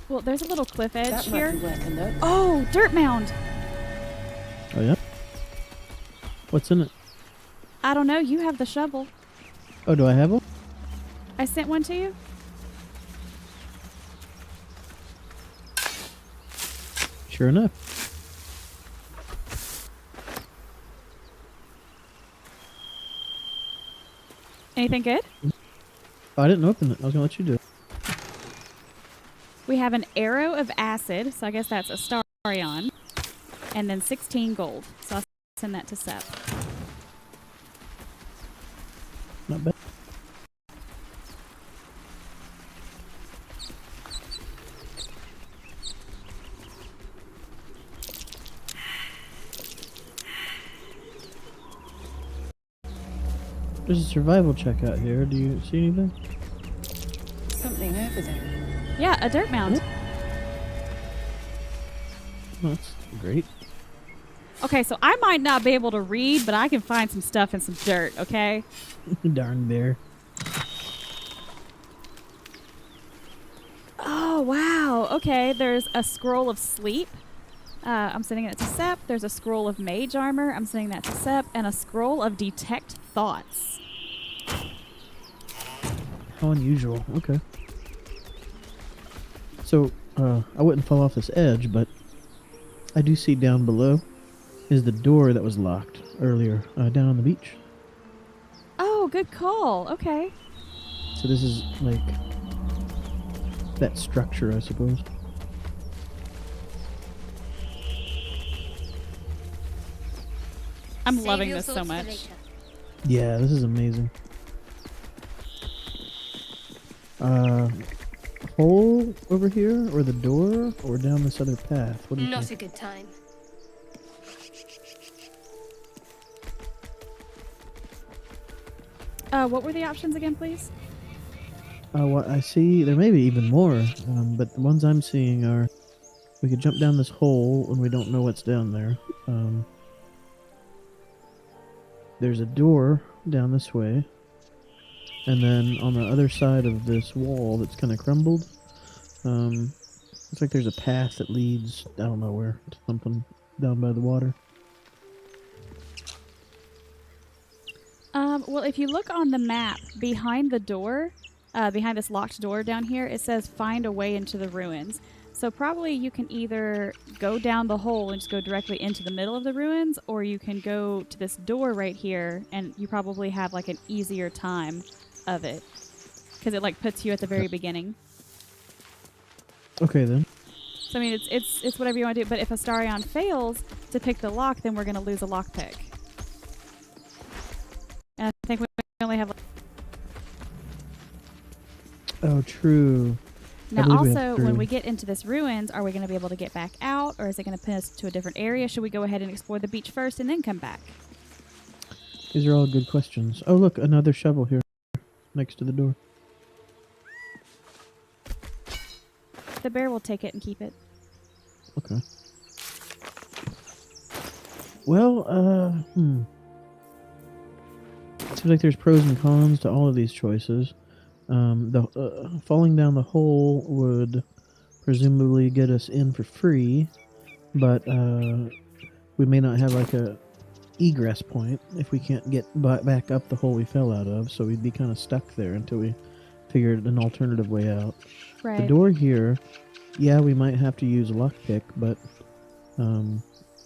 Well, there's a little cliff edge That here. might be worth a look. Oh, dirt mound. Oh yeah? What's in it? I don't know. You have the shovel. Oh, do I have one? I sent one to you. Sure enough. Anything good? Oh, I didn't open it. I was gonna let you do it. We have an arrow of acid, so I guess that's Astarion. And then 16 gold. So I'll send that to Seth. Not bad. There's a survival check out here. Do you see anything? Something over there. Yeah, a dirt mound. Oh, that's great. Okay, so I might not be able to read, but I can find some stuff in some dirt, okay? Darn bear. Oh, wow. Okay, there's a scroll of sleep. I'm sending it to Sep. There's a scroll of mage armor. I'm sending that to Sep. And a scroll of detect thoughts. How unusual. Okay. So, I wouldn't fall off this edge, but I do see down below is the door that was locked earlier down on the beach. Oh, good call. Okay. So this is like that structure, I suppose. I'm Save loving your this so thoughts for much. later. Yeah, this is amazing. Hole over here, or the door, or down this other path? What do you Not think? a good time. What were the options again, please? What I see, there may be even more, but the ones I'm seeing are we could jump down this hole and we don't know what's down there. There's a door down this way, and then on the other side of this wall that's kind of crumbled, looks like there's a path that leads, I don't know where, to something down by the water. Well, if you look on the map behind the door, behind this locked door down here, it says find a way into the ruins. So probably you can either go down the hole and just go directly into the middle of the ruins, or you can go to this door right here, and you probably have like an easier time of it because it like puts you at the very beginning. Okay then. So I mean, it's whatever you want to do. But if Astarion fails to pick the lock, then we're going to lose a lockpick. And I think we only have. Oh, true. I Now, believe we have also, three. when we get into this ruins, are we going to be able to get back out, or is it going to pin us to a different area? Should we go ahead and explore the beach first and then come back? These are all good questions. Oh, look, another shovel here next to the door. The bear will take it and keep it. Okay. Well, Seems like there's pros and cons to all of these choices. The falling down the hole would presumably get us in for free, but we may not have like a egress point if we can't get back up the hole we fell out of, so we'd be kind of stuck there until we figured an alternative way out. Right. The door here, yeah, we might have to use a lockpick, but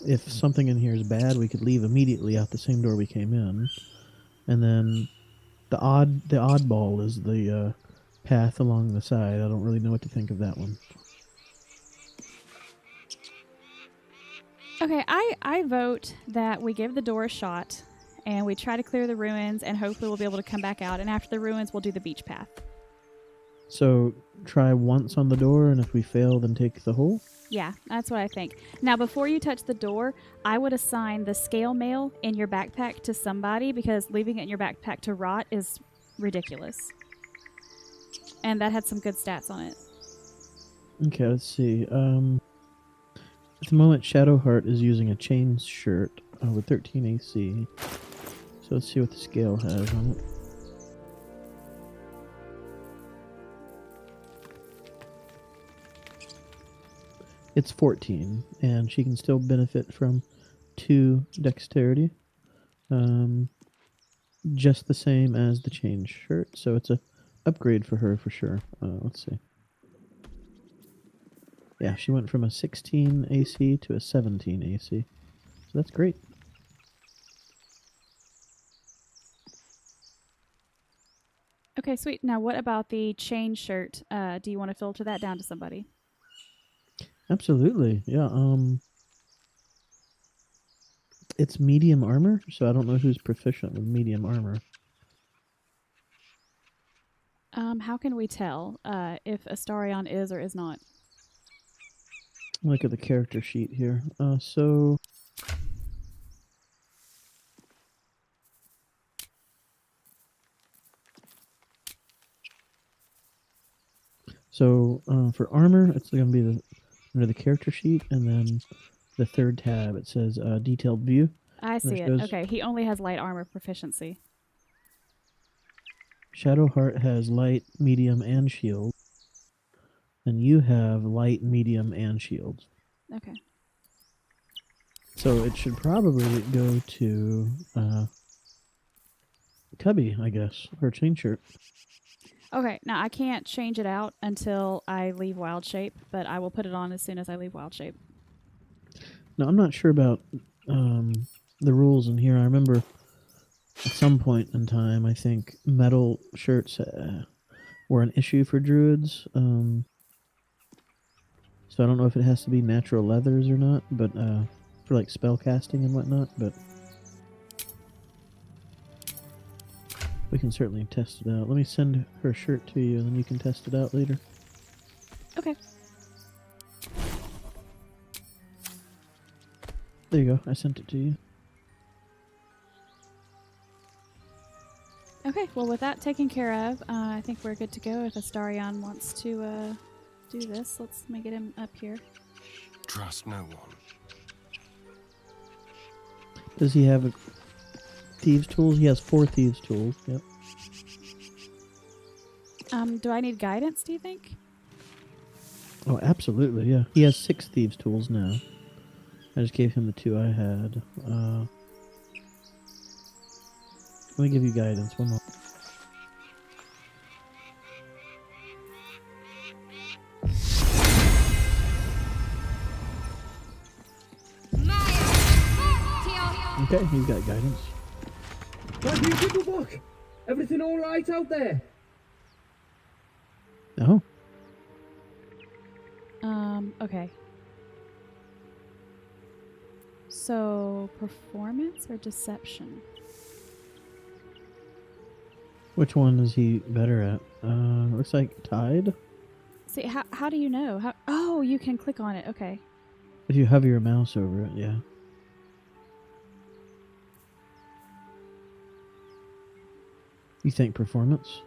if something in here is bad, we could leave immediately out the same door we came in. And then the oddball is the path along the side. I don't really know what to think of that one. Okay, I vote that we give the door a shot, and we try to clear the ruins, and hopefully we'll be able to come back out. And after the ruins, we'll do the beach path. So try once on the door, and if we fail, then take the hole? Yeah, that's what I think. Now, before you touch the door, I would assign the scale mail in your backpack to somebody, because leaving it in your backpack to rot is ridiculous. And that had some good stats on it. Okay, let's see. At the moment, Shadowheart is using a chain shirt with 13 AC. So let's see what the scale has on it. It's 14, and she can still benefit from 2 dexterity. Just the same as the chain shirt, so it's a upgrade for her for sure. Let's see. Yeah, she went from a 16 AC to a 17 AC. So that's great. Okay, sweet. Now, what about the chain shirt? Do you want to filter that down to somebody? Absolutely. Yeah, it's medium armor, so I don't know who's proficient with medium armor. How can we tell if Astarion is or is not? Look at the character sheet here. So for armor, it's going to be under the character sheet, and then the third tab it says detailed view. I see it. Okay, he only has light armor proficiency. Shadowheart has light, medium, and shield. And you have light, medium, and shield. Okay. So it should probably go to Cubby, I guess, her chain shirt. Okay, now I can't change it out until I leave Wild Shape, but I will put it on as soon as I leave Wild Shape. Now, I'm not sure about the rules in here. I remember at some point in time, I think metal shirts were an issue for druids. so I don't know if it has to be natural leathers or not, but for like spell casting and whatnot, but we can certainly test it out. Let me send her shirt to you, and then you can test it out later. Okay. There you go. I sent it to you. Okay, well, with that taken care of, I think we're good to go. If Astarion wants to do this, let me get him up here. Trust no one. Does he have thieves' tools? He has 4 thieves' tools. Yep. Do I need guidance, do you think? Oh, absolutely, yeah. He has 6 thieves' tools now. I just gave him the 2 I had. Let me give you guidance. One more. Okay, he's got guidance. Thank you, Picklebuck. Everything all right out there? Oh. Okay. So, performance or deception? Which one is he better at? Looks like tied. See, how do you know? Oh, you can click on it. Okay. If you hover your mouse over it, yeah. You think performance?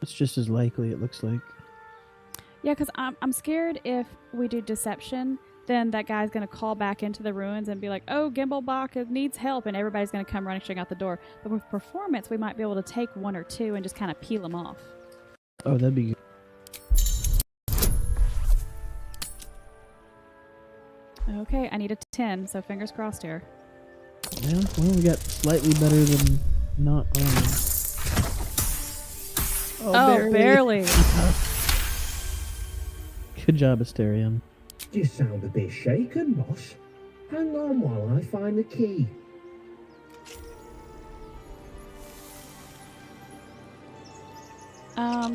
It's just as likely, it looks like. Yeah, because I'm scared if we do deception, then that guy's going to call back into the ruins and be like, oh, Gimblebach needs help, and everybody's going to come running straight out the door. But with performance, we might be able to take 1 or 2 and just kind of peel them off. Oh, that'd be good. Okay, I need a 10, so fingers crossed here. Yeah, well, we got slightly better than not on. Oh, barely. Good job, Astarion. You sound a bit shaken, Moss. Hang on while I find the key.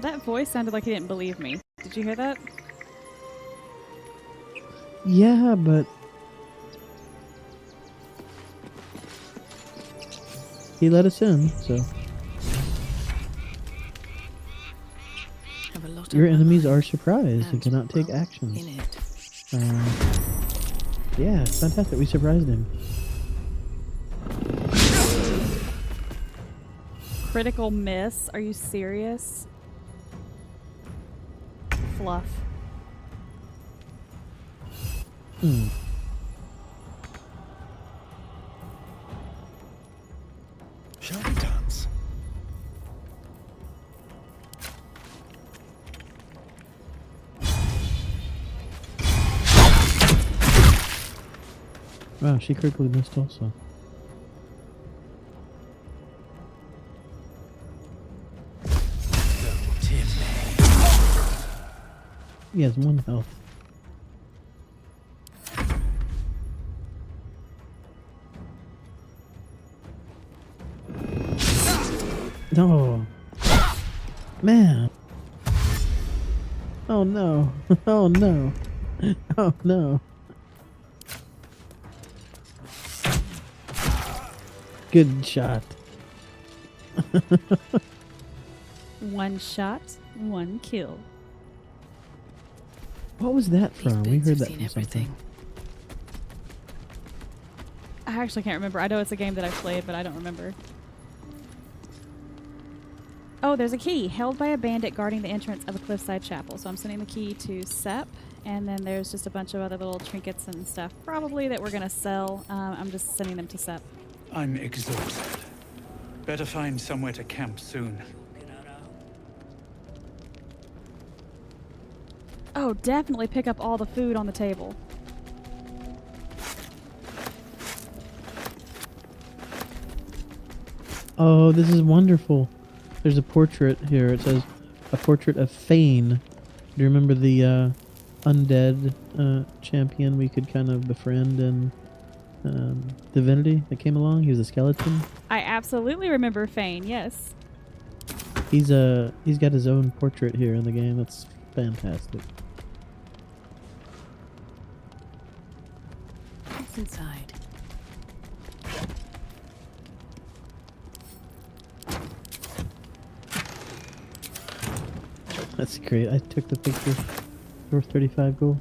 That voice sounded like he didn't believe me. Did you hear that? Yeah, but he let us in, so. Have a lot Your on my enemies mind are surprised and and, cannot take well, actions. in it. Yeah, it's fantastic. We surprised him. Critical miss? Are you serious? Fluff. Shall we dance? Wow, she critically missed also. He has 1 health. No. Man. Oh no. Oh no. Oh no. Good shot. 1 shot, 1 kill. What was that These from? We bits heard have that seen from something. everything. I actually can't remember. I know it's a game that I've played, but I don't remember. Oh, there's a key held by a bandit guarding the entrance of a cliffside chapel. So I'm sending the key to Sep, and then there's just a bunch of other little trinkets and stuff, probably that we're gonna sell. I'm just sending them to Sep. I'm exhausted. Better find somewhere to camp soon. Oh, definitely pick up all the food on the table. Oh, this is wonderful. There's a portrait here. It says, a portrait of Fane. Do you remember the undead champion we could kind of befriend in Divinity that came along? He was a skeleton. I absolutely remember Fane, yes. He's got his own portrait here in the game. That's fantastic. What's inside? That's great. I took the picture. Worth 35 gold.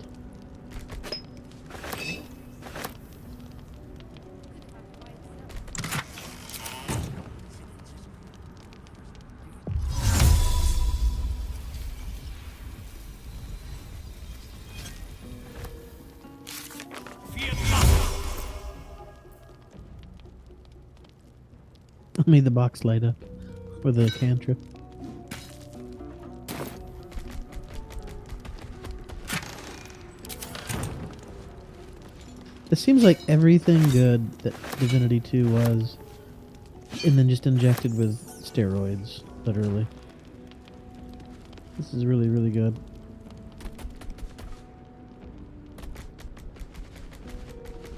I made the box light up with a cantrip. It seems like everything good that Divinity 2 was, and then just injected with steroids, literally. This is really, really good.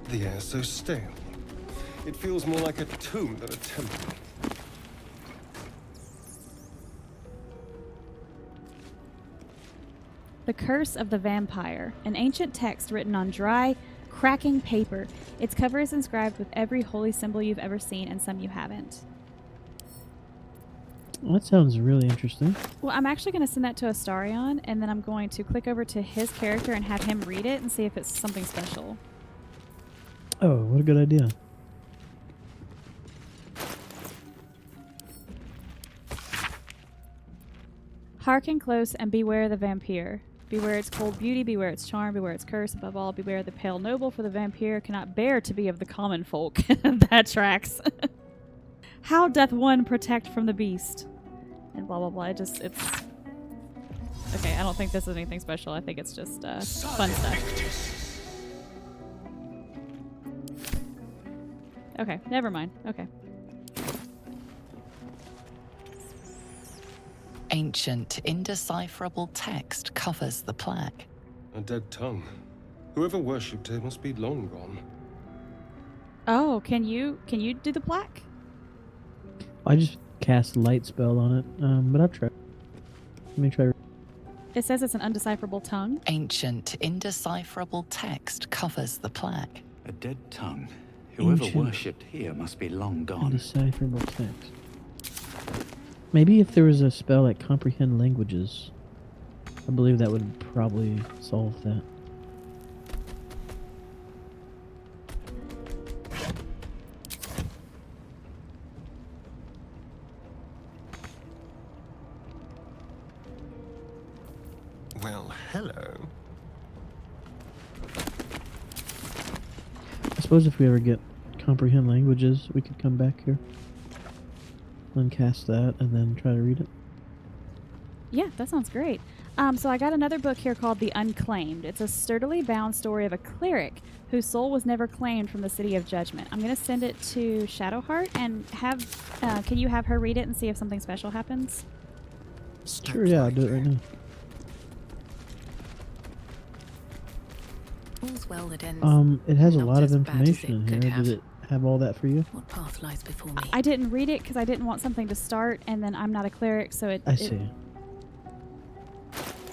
The air's so stale. It feels more like a tomb than a temple. The Curse of the Vampire, an ancient text written on dry, cracking paper. Its cover is inscribed with every holy symbol you've ever seen and some you haven't. Well, that sounds really interesting. Well, I'm actually going to send that to Astarion, and then I'm going to click over to his character and have him read it and see if it's something special. Oh, what a good idea. Hearken close and beware the vampire. Beware its cold beauty, beware its charm, beware its curse. Above all, beware the pale noble, for the vampire cannot bear to be of the common folk. That tracks. How doth one protect from the beast? And blah, blah, blah. It's... Okay, I don't think this is anything special. I think it's just fun stuff. Okay, never mind. Okay. Ancient, indecipherable text covers the plaque. A dead tongue. Whoever worshipped it must be long gone. Oh, can you do the plaque? I just cast light spell on it, but I'll try. Let me try. It says it's an undecipherable tongue. Ancient, indecipherable text covers the plaque. A dead tongue. Whoever Ancient. worshipped here must be long gone. Undecipherable text. Maybe if there was a spell like comprehend languages, I believe that would probably solve that. Well, hello. I suppose if we ever get comprehend languages, we could come back here and cast that and then try to read it. Yeah, that sounds great. So I got another book here called The Unclaimed. It's a sturdily bound story of a cleric whose soul was never claimed from the City of Judgment. I'm going to send it to Shadowheart and have... can you have her read it and see if something special happens? Sure, yeah, I'll do it right now. All's well that ends. It has a not lot of as bad as information in it here. could have. Did it have all that for you? What path lies before me? I didn't read it because I didn't want something to start, and then I'm not a cleric, so it... I see.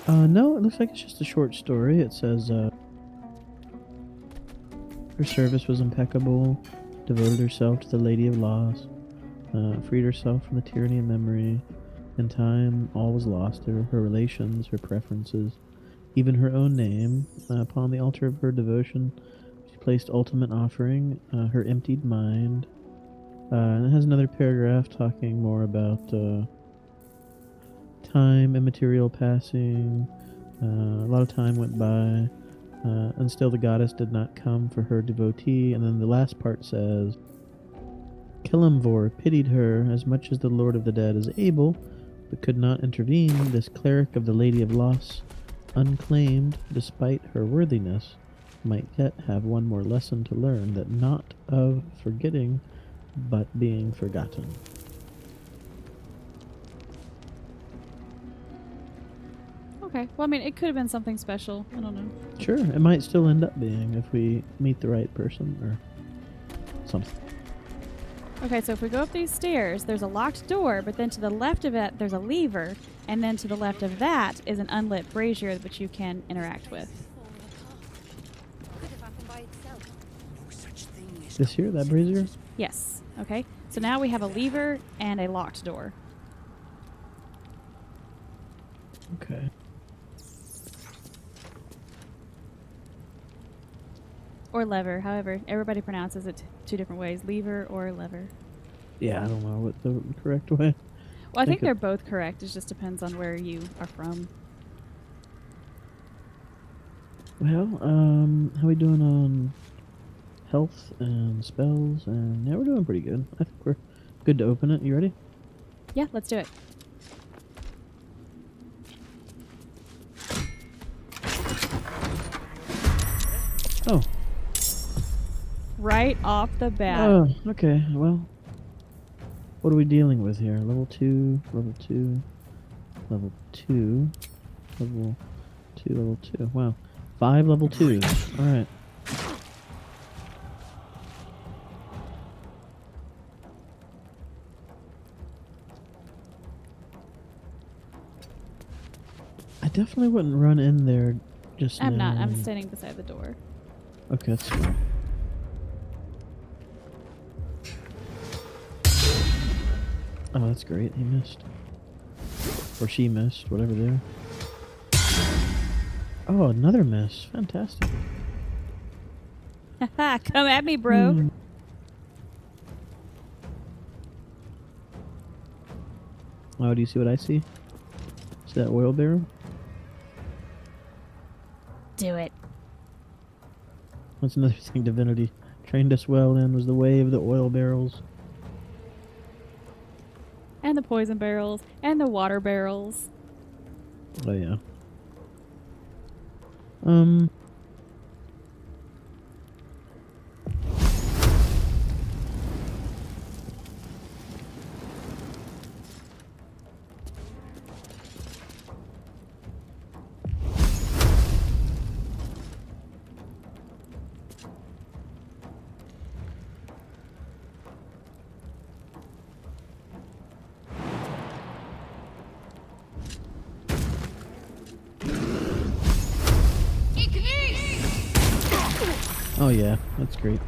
No, it looks like it's just a short story. It says, her service was impeccable, devoted herself to the Lady of Loss, freed herself from the tyranny of memory. In time, all was lost. Her relations, her preferences, even her own name. Upon the altar of her devotion, she placed ultimate offering, her emptied mind. And it has another paragraph talking more about time, immaterial passing. A lot of time went by, and still the goddess did not come for her devotee. And then the last part says, Kilimvor pitied her as much as the Lord of the Dead is able, but could not intervene. This cleric of the Lady of Loss, unclaimed despite her worthiness, might yet have one more lesson to learn, that not of forgetting, but being forgotten. Okay. Well, I mean, it could have been something special. I don't know. Sure, it might still end up being if we meet the right person or something. Okay, so if we go up these stairs, there's a locked door, but then to the left of it, there's a lever, and then to the left of that is an unlit brazier which you can interact with. Could have happened by itself. This here, that brazier? Yes. Okay. So now we have a lever and a locked door. Okay. Or lever. However, everybody pronounces it two different ways. Lever or lever. Yeah, I don't know what the correct way. Well, I think they're both correct. It just depends on where you are from. Well, how we doing on health and spells? And yeah, we're doing pretty good. I think we're good to open it. You ready? Yeah, let's do it. Oh. Right off the bat. Oh, okay. Well, what are we dealing with here? Level 2, level 2, level 2, level 2, level 2. Wow. 5 level 2s. Alright. I definitely wouldn't run in there just I'm now. not. I'm standing beside the door. Okay, that's fine. Oh, that's great. He missed. Or she missed, whatever they are. Oh, another miss. Fantastic. Haha, come at me, bro. Oh, do you see what I see? See that oil barrel? Do it. That's another thing Divinity trained us well in, was the way of the oil barrels. And the poison barrels. And the water barrels. Oh, yeah. Oh, yeah. That's great.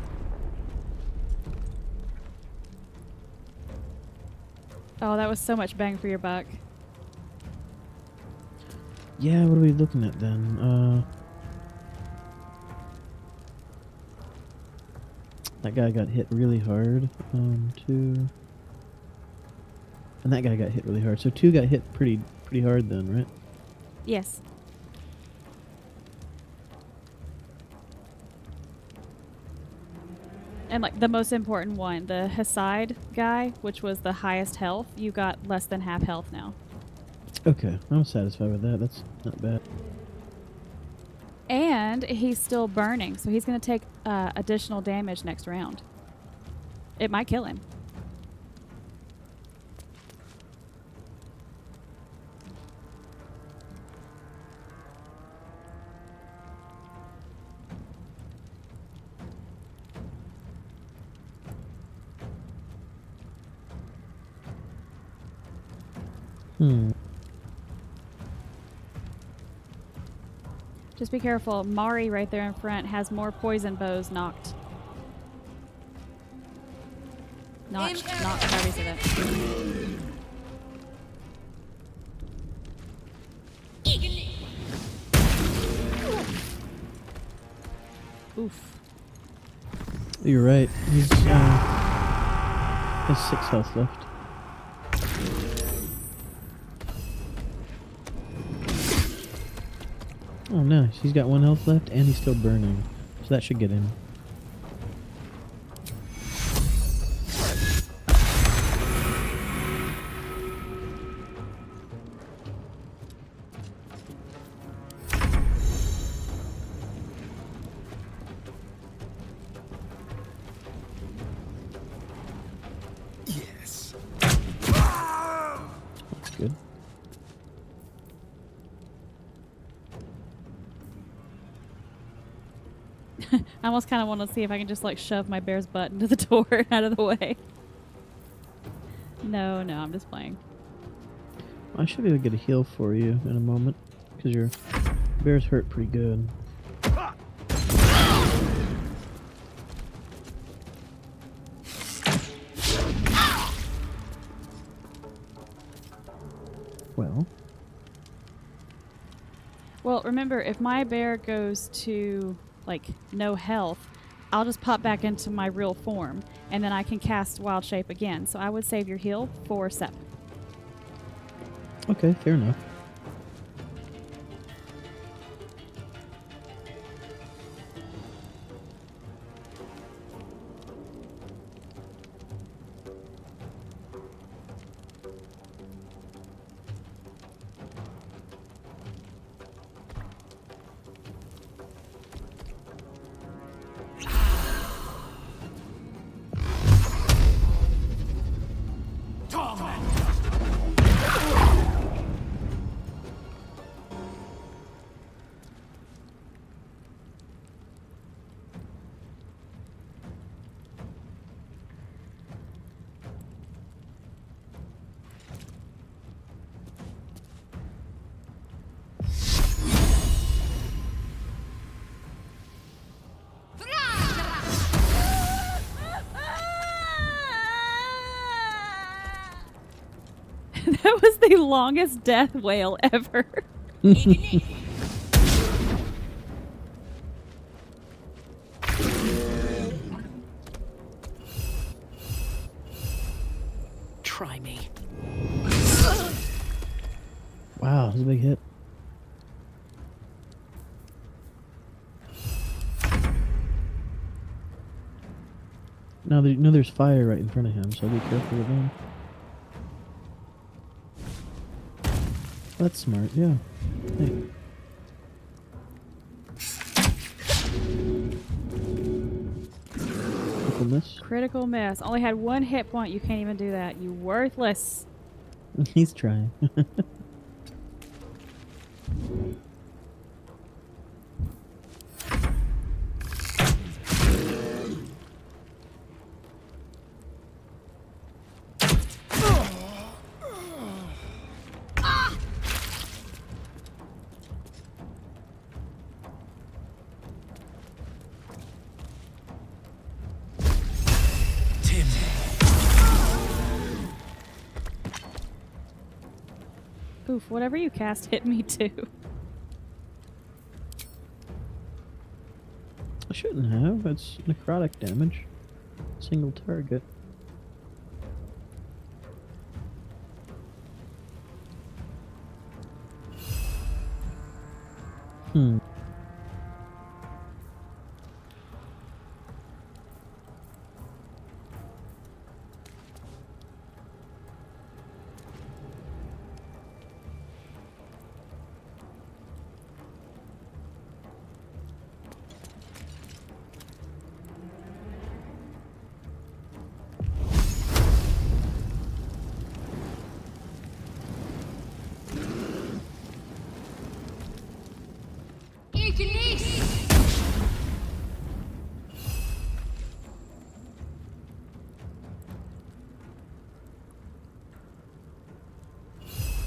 Oh, that was so much bang for your buck. Yeah, what are we looking at then? That guy got hit really hard. 2. And that guy got hit really hard. So 2 got hit pretty hard then, right? Yes. And like the most important one, the Heside guy, which was the highest health, you got less than half health now. Okay, I'm satisfied with that. That's not bad. And he's still burning, so he's going to take additional damage next round. It might kill him. Just be careful. Mari right there in front has more poison bows knocked. Notched. However you say that. Oof. You're right. He's has 6 health left. Oh, nice. He's got 1 health left, and he's still burning. So that should get him. Yes. That's good. I almost kind of want to see if I can just like shove my bear's butt into the door out of the way. No, I'm just playing. I should be able to get a heal for you in a moment, because your bear's hurt pretty good. Well, Well, remember, if my bear goes to, like, no health, I'll just pop back into my real form, and then I can cast Wild Shape again. So I would save your heal for Sep. okay, fair enough. That was the longest death wail ever. Try me. Wow, that's a big hit. Now that you know there's fire right in front of him, so be careful with him. That's smart, yeah. Hey. Critical miss. Critical miss. Only had 1 hit point. You can't even do that. You worthless. He's trying. Oof, whatever you cast hit me too. I shouldn't have. It's necrotic damage. Single target. Hmm.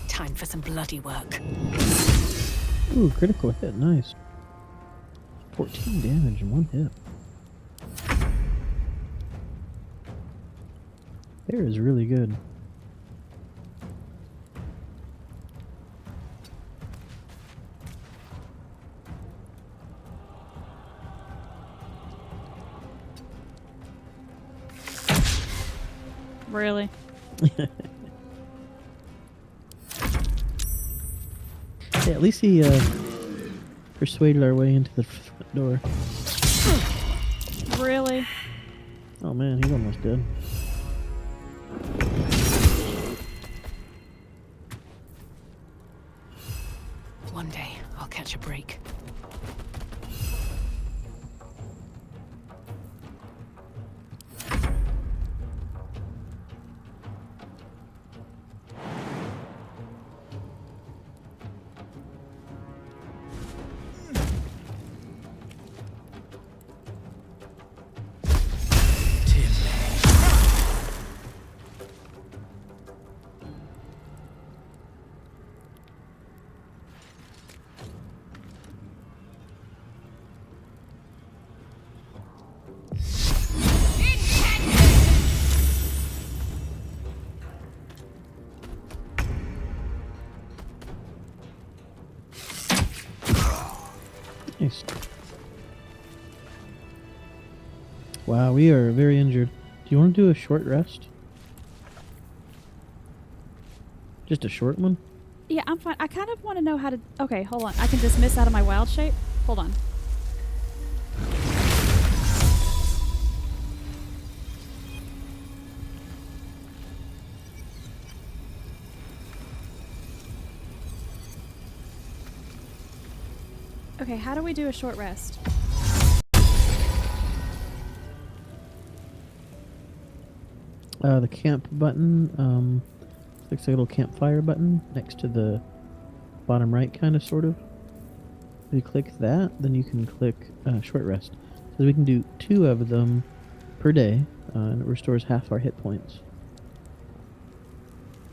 Time for some bloody work. Ooh, critical hit. Nice. 14 damage in 1 hit. Bear is really good. Really? Yeah, at least he persuaded our way into the front door. Really? Oh man, he's almost dead. One day, I'll catch a break. Nice. Wow, we are very injured. Do you want to do a short rest? Just a short one? Yeah, I'm fine. I kind of want to know how to... Okay, hold on. I can dismiss out of my wild shape? Hold on. Okay, how do we do a short rest? The camp button, looks like a little campfire button next to the bottom right, kind of, sort of. If you click that, then you can click short rest. So we can do 2 of them per day, and it restores half our hit points.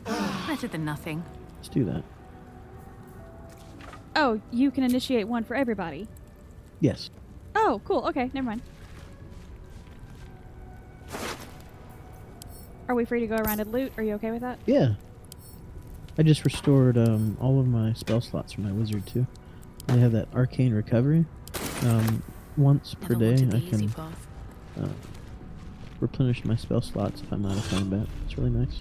Better than nothing. Let's do that. Oh, you can initiate one for everybody. Yes. Oh, cool. Okay, never mind. Are we free to go around and loot? Are you okay with that? Yeah. I just restored all of my spell slots for my wizard too. I have that arcane recovery. Once per day I can replenish my spell slots if I'm out of combat. It's really nice.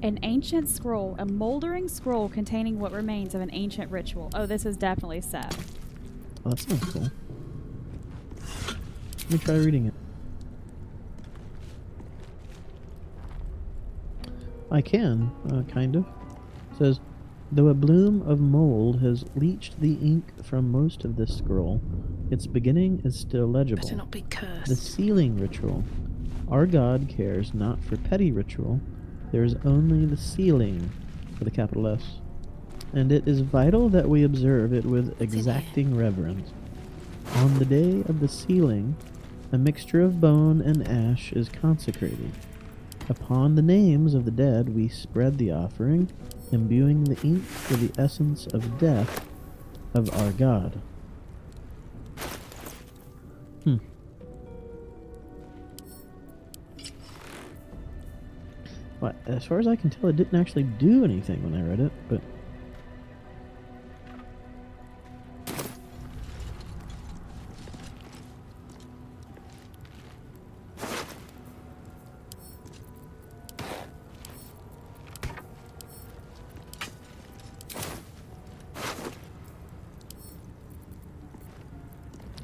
An ancient scroll, a moldering scroll containing what remains of an ancient ritual. Oh, this is definitely Seth. Oh, that sounds cool. Let me try reading it. I can, kind of. It says, though a bloom of mold has leached the ink from most of this scroll, its beginning is still legible. Better not be cursed. The sealing ritual. Our God cares not for petty ritual. There is only the sealing, with a capital S. And it is vital that we observe it with exacting reverence. On the day of the sealing, a mixture of bone and ash is consecrated. Upon the names of the dead we spread the offering, imbuing the ink with the essence of death of our God. Well, as far as I can tell, it didn't actually do anything when I read it, but...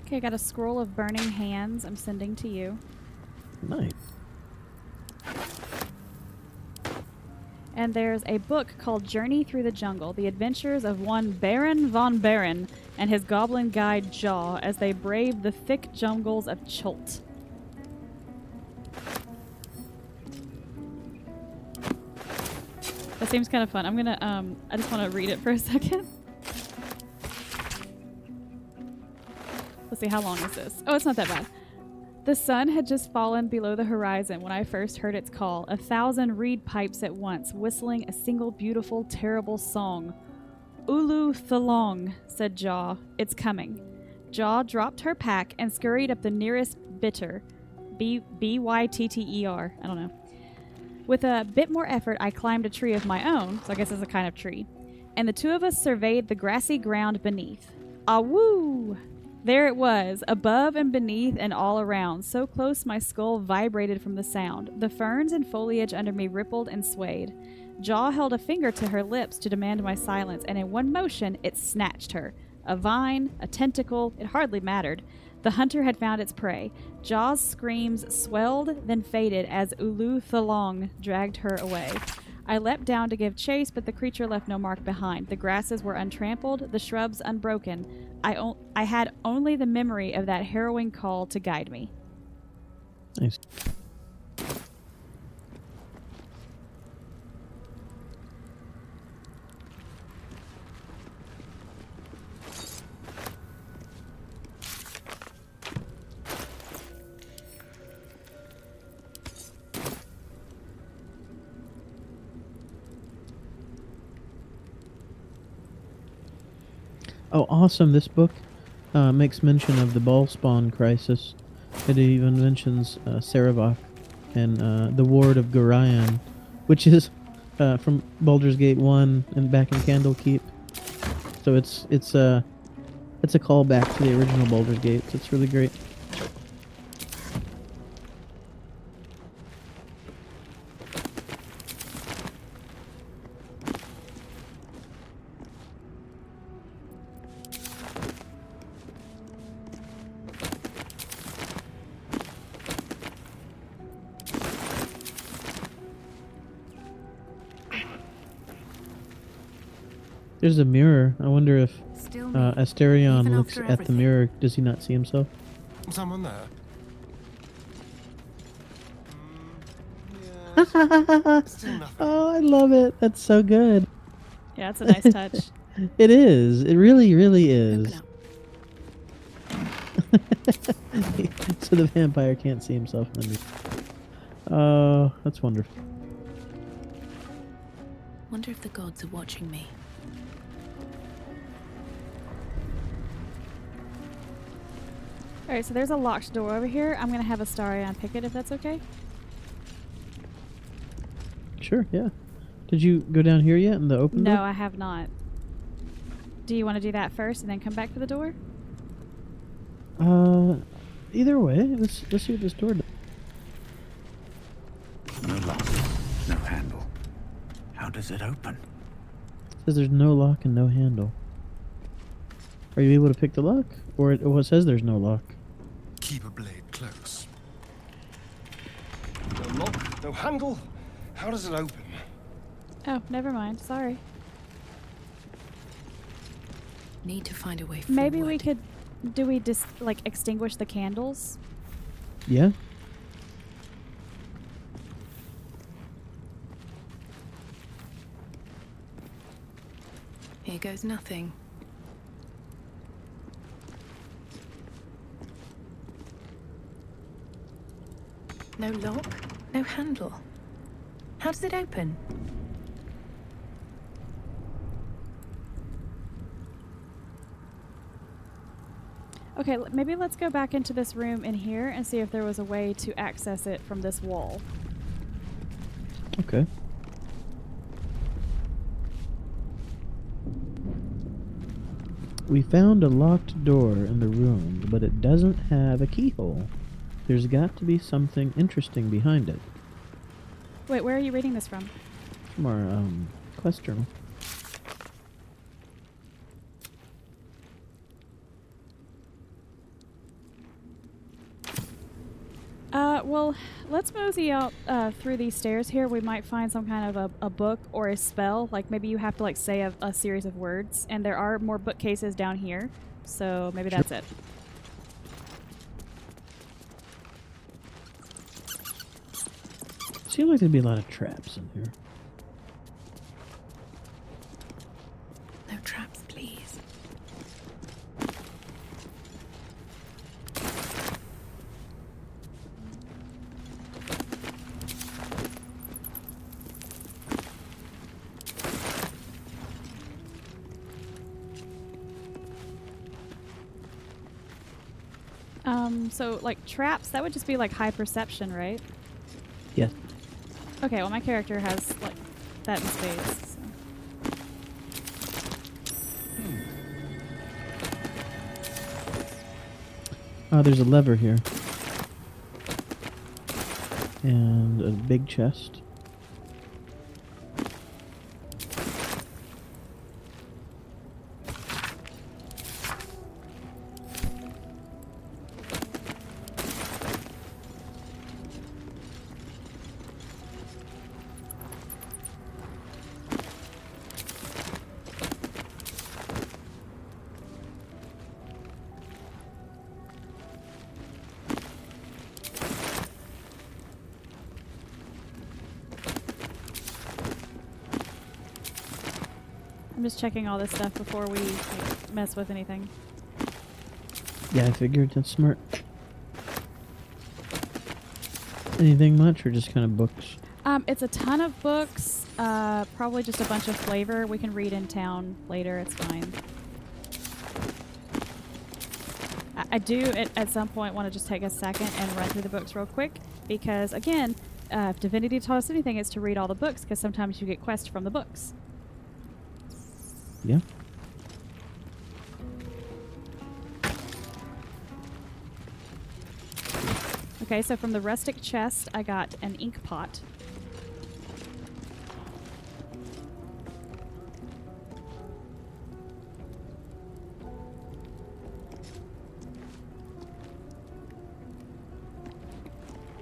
Okay, I got a scroll of burning hands I'm sending to you. Nice. And there's a book called Journey Through the Jungle, The Adventures of one Baron von Baron and his goblin guide Jaw as they brave the thick jungles of Chult. That seems kind of fun. I'm gonna, I just want to read it for a second. Let's see, how long is this? Oh, it's not that bad. The sun had just fallen below the horizon when I first heard its call, 1,000 reed pipes at once, whistling a single beautiful, terrible song. Ulu Thalong, said Jaw. It's coming. Jaw dropped her pack and scurried up the nearest bitter. B-Y-T-T-E-R. I don't know. With a bit more effort, I climbed a tree of my own, so I guess it's a kind of tree, and the two of us surveyed the grassy ground beneath. Awoo! There it was, above and beneath and all around, so close my skull vibrated from the sound. The ferns and foliage under me rippled and swayed. Jaw held a finger to her lips to demand my silence, and in one motion it snatched her. A vine, a tentacle, it hardly mattered. The hunter had found its prey. Jaw's screams swelled, then faded as Ulu Thalong dragged her away. I leapt down to give chase, but the creature left no mark behind. The grasses were untrampled, the shrubs unbroken. I had only the memory of that harrowing call to guide me. Nice. Oh, awesome. This book makes mention of the Ballspawn crisis. It even mentions Sarevok and the Ward of Gorion, which is from Baldur's Gate 1 and back in Candlekeep. So it's It's a callback to the original Baldur's Gate. It's really great. There's a mirror. I wonder if Still me, Asterion even looks after at the everything. mirror. Does he not see himself? Someone there? Still nothing. Oh, I love it. That's so good. Yeah, it's a nice touch. It is. It really, really Open is. up. So the vampire can't see himself in the mirror. Oh, that's wonderful. Wonder if the gods are watching me. Alright, so there's a locked door over here. I'm going to have Astarion pick it if that's okay. Sure, yeah. Did you go down here yet in the open door? No, I have not. Do you want to do that first and then come back to the door? Either way. Let's see what this door does. No lock, no handle. How does it open? It says there's no lock and no handle. Are you able to pick the lock? Or it says there's no lock. Keep a blade close. No lock, no handle. How does it open? Oh, never mind. Sorry. Need to find a way forward. Maybe we could... Do we just, like, extinguish the candles? Yeah? Here goes nothing. No lock, no handle. How does it open? Okay, maybe let's go back into this room in here and see if there was a way to access it from this wall. Okay. We found a locked door in the room, but it doesn't have a keyhole. There's got to be something interesting behind it. Wait, where are you reading this from? From our quest journal. Well, let's mosey out through these stairs here. We might find some kind of a book or a spell. Like maybe you have to like say a series of words, and there are more bookcases down here. So maybe that's it. Seems like there'd be a lot of traps in here. No traps, please. So like traps, that would just be like high perception, right? Yes. Okay, well my character has like that in spades. So. There's a lever here. And a big chest. I'm just checking all this stuff before we like, mess with anything. Yeah, I figured. That's smart. Anything much or just kind of books? It's a ton of books, probably just a bunch of flavor. We can read in town later, it's fine. I do at some point want to just take a second and run through the books real quick because, again, if Divinity taught us anything, it's to read all the books because sometimes you get quests from the books. Yeah. Okay, so from the rustic chest, I got an ink pot.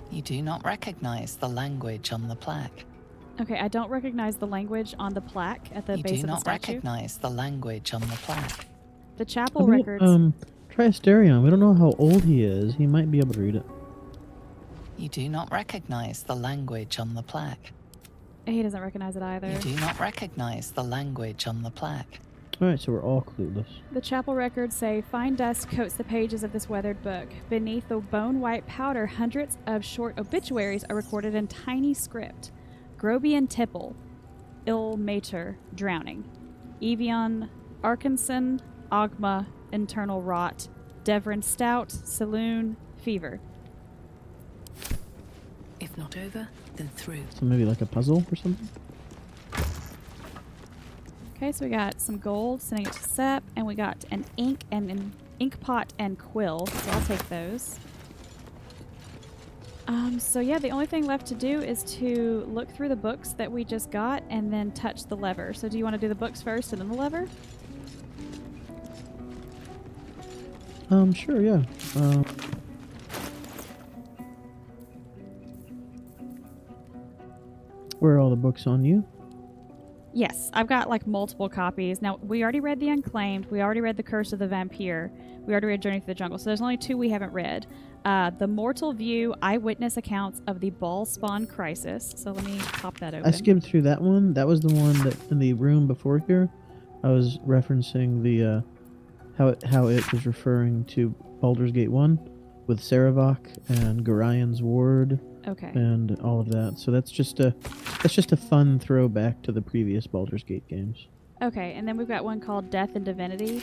You do not recognize the language on the plaque. Okay, I don't recognize the language on the plaque at the You base do of the not statue. recognize the language on the plaque. The chapel records. Try Asterion. We don't know how old he is. He might be able to read it. You do not recognize the language on the plaque. He doesn't recognize it either. You do not recognize the language on the plaque. Alright, so we're all clueless. The chapel records say, fine dust coats the pages of this weathered book. Beneath the bone-white powder, hundreds of short obituaries are recorded in tiny script. Grobian Tipple, ill mater, drowning. Evian Arkinson, Ogma, internal rot. Devrin Stout, saloon, fever. If not over, then through. So maybe like a puzzle or something? Okay, so we got some gold, sending it to Sep, and we got an ink and an ink pot and quill, so I'll take those. So yeah, the only thing left to do is to look through the books that we just got and then touch the lever. So do you want to do the books first and then the lever? Sure, yeah. Where are all the books on you? Yes, I've got like multiple copies. Now, we already read The Unclaimed. We already read The Curse of the Vampire. We already read Journey Through the Jungle. So there's only 2 we haven't read. The Mortal View Eyewitness Accounts of the Ball Spawn Crisis. So let me pop that open. I skimmed through that one. That was the one that in the room before here. I was referencing the how it was referring to Baldur's Gate 1 with Saravok and Gorian's Ward. Okay. And all of that. So that's just a fun throwback to the previous Baldur's Gate games. Okay, and then we've got one called Death and Divinity.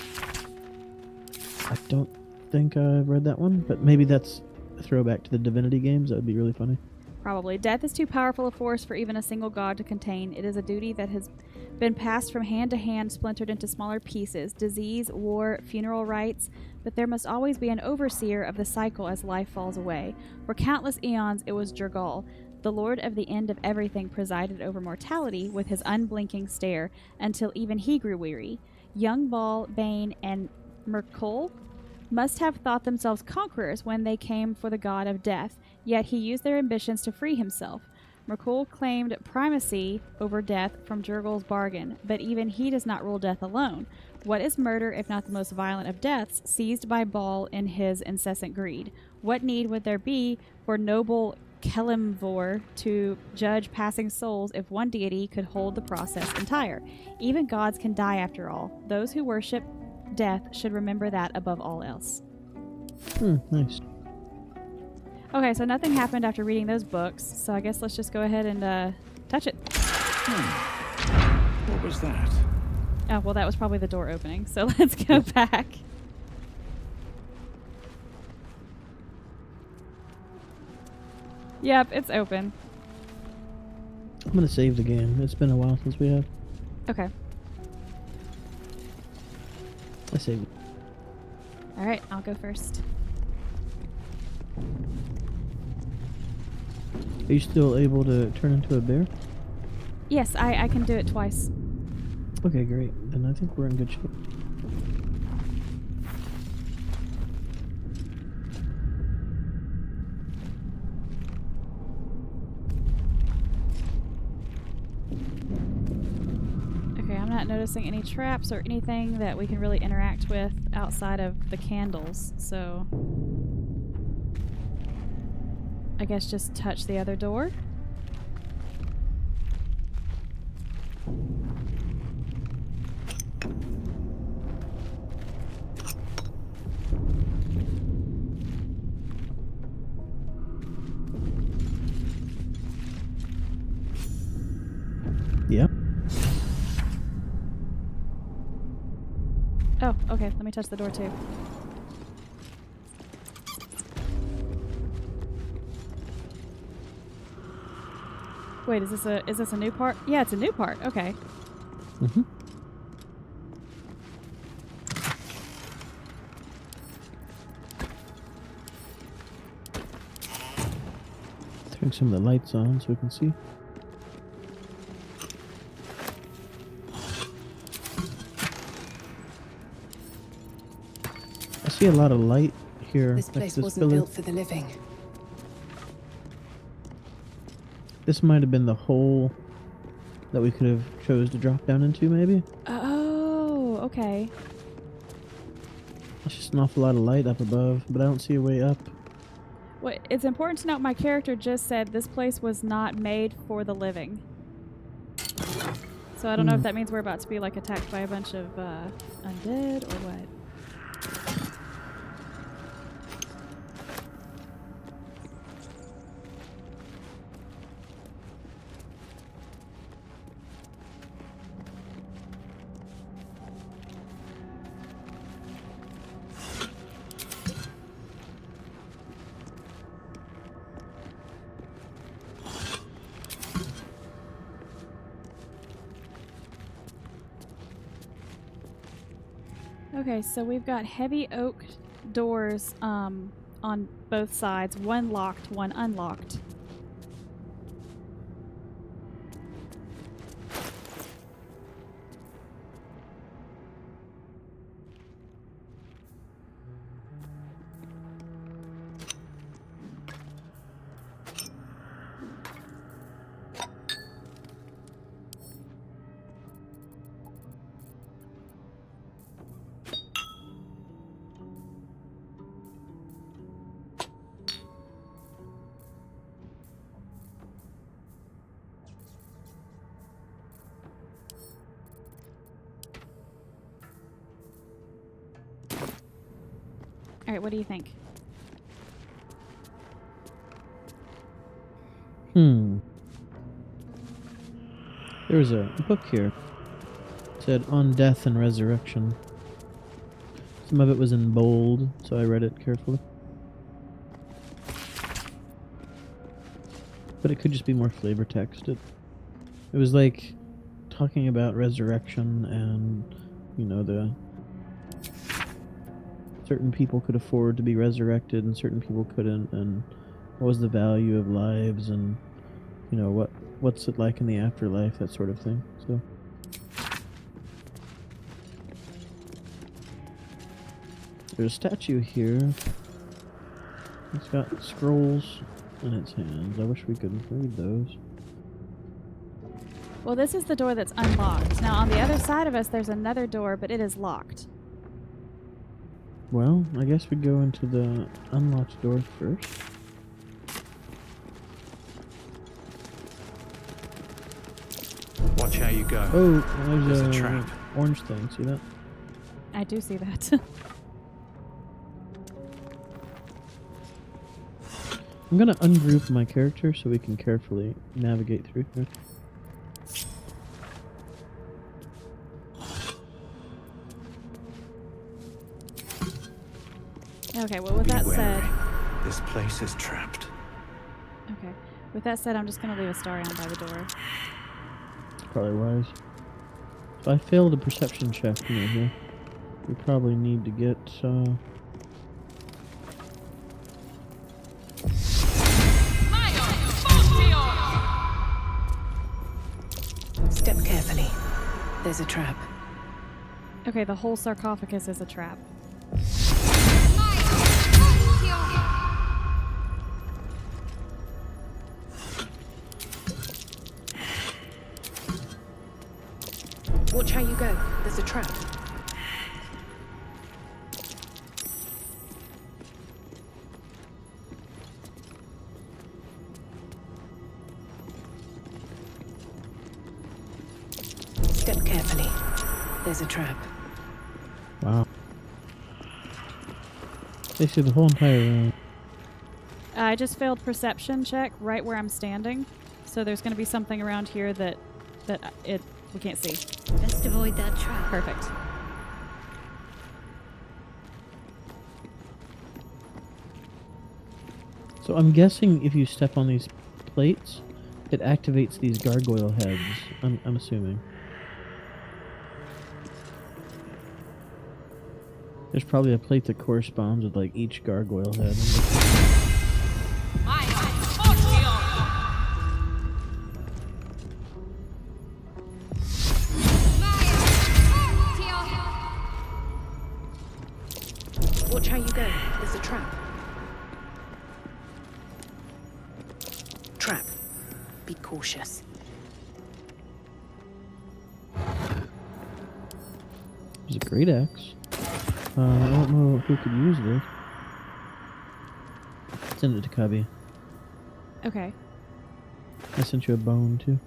I don't think I've read that one, but maybe that's a throwback to the Divinity games. That would be really funny. Probably. Death is too powerful a force for even a single god to contain. It is a duty that has been passed from hand to hand, splintered into smaller pieces. Disease, war, funeral rites. But there must always be an overseer of the cycle as life falls away. For countless eons, it was Jurgal. The lord of the end of everything presided over mortality with his unblinking stare, until even he grew weary. Young Ball, Bane, and Merkul must have thought themselves conquerors when they came for the god of death, yet he used their ambitions to free himself. Merkul claimed primacy over death from Jurgal's bargain, but even he does not rule death alone. What is murder if not the most violent of deaths, seized by Ball in his incessant greed? What need would there be for noble Kelimvor to judge passing souls if one deity could hold the process entire? Even gods can die after all. Those who worship death should remember that above all else. Nice. Okay, so nothing happened after reading those books, so I guess let's just go ahead and touch it. What was that? Oh, well, that was probably the door opening, so let's go back. Yep, it's open. I'm gonna save the game. It's been a while since we have. Okay. I saved it. Alright, I'll go first. Are you still able to turn into a bear? Yes, I can do it twice. Okay, great. Then I think we're in good shape. Okay, I'm not noticing any traps or anything that we can really interact with outside of the candles, so I guess just touch the other door. Yeah. Oh, okay, let me touch the door too. Wait, is this a new part? Yeah, it's a new part. Okay. Mm-hmm. turning some of the lights on so we can see. I see a lot of light here. This next place to wasn't pillar. built for the living. This might have been the hole that we could have chose to drop down into, maybe? Oh, okay. It's just an awful lot of light up above, but I don't see a way up. Well, it's important to note my character just said this place was not made for the living. So I don't know if that means we're about to be like attacked by a bunch of undead or what. Okay, so we've got heavy oak doors on both sides, one locked, one unlocked. All right, what do you think? There was a book here. It said On Death and Resurrection. Some of it was in bold, so I read it carefully. But it could just be more flavor text. It was like talking about resurrection and, you know, the certain people could afford to be resurrected and certain people couldn't, and what was the value of lives, and, you know, what's it like in the afterlife, that sort of thing. So there's a statue here. It's got scrolls in its hands. I wish we could read those. Well, this is the door that's unlocked. Now, on the other side of us, there's another door, but it is locked. Well, I guess we go into the unlocked door first. Watch how you go. Oh, there's a trap. Orange thing. See that? I do see that. I'm gonna ungroup my character so we can carefully navigate through here. Okay, well, with that said... This place is trapped. Okay. With that said, I'm just going to leave a star on by the door. Probably wise. So I failed a perception check here. We probably need to get, Step carefully. There's a trap. Okay, the whole sarcophagus is a trap. Watch how you go. There's a trap. Step carefully. There's a trap. wow. Basically the whole entire room. I just failed perception check right where I'm standing. So there's going to be something around here that we can't see. Best avoid that trap. Perfect. So I'm guessing if you step on these plates, it activates these gargoyle heads. I'm assuming. There's probably a plate that corresponds with like each gargoyle head. cautious. It's a great axe. I don't know who could use this. Send it to Cubby. Okay. I sent you a bone too.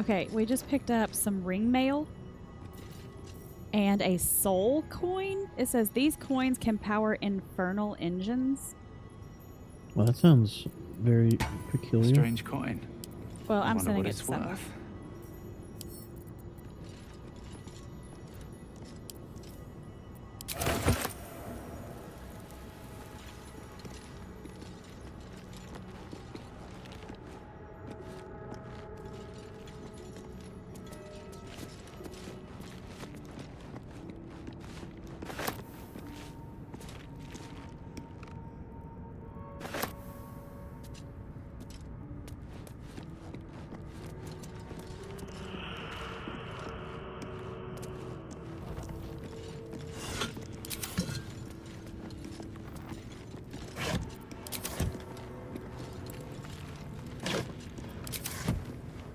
Okay, we just picked up some ring mail and a soul coin. It says these coins can power infernal engines. Well, that sounds very peculiar. Strange coin. Well, I I'm wonder sending what it to it's someone. worth.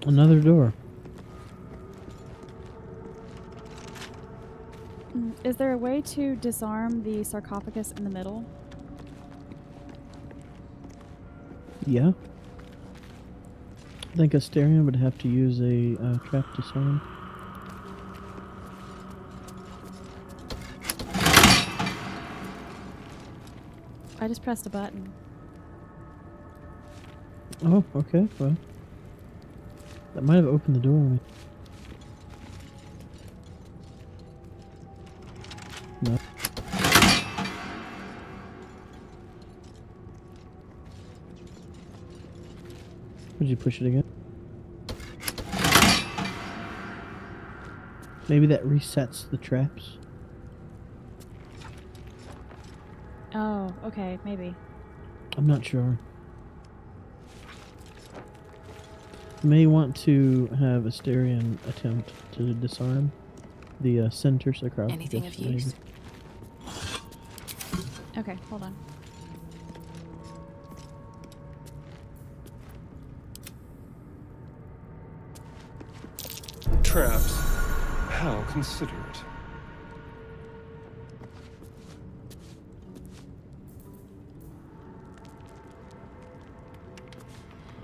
Another door. Is there a way to disarm the sarcophagus in the middle? Yeah. I think Asterion would have to use a trap disarm. I just pressed a button. Oh, okay. Well, that might have opened the door on me. No. Would you push it again? Maybe that resets the traps. Oh, okay, maybe. I'm not sure. You may want to have Asterion attempt to disarm the center sarcophagus. Anything of use? Okay, hold on. Traps. How considerate.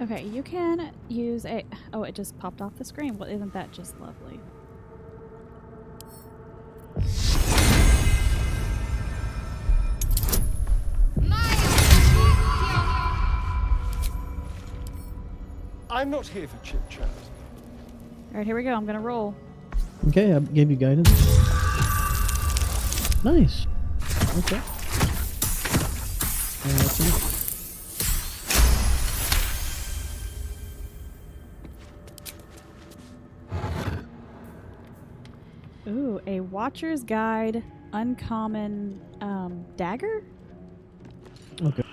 Okay, you can use a... Oh, it just popped off the screen. Well, isn't that just lovely? I'm not here for chit chat. Alright, here we go. I'm gonna roll. Okay, I gave you guidance. Nice. Okay. That's it. Ooh, a Watcher's Guide uncommon dagger? Okay.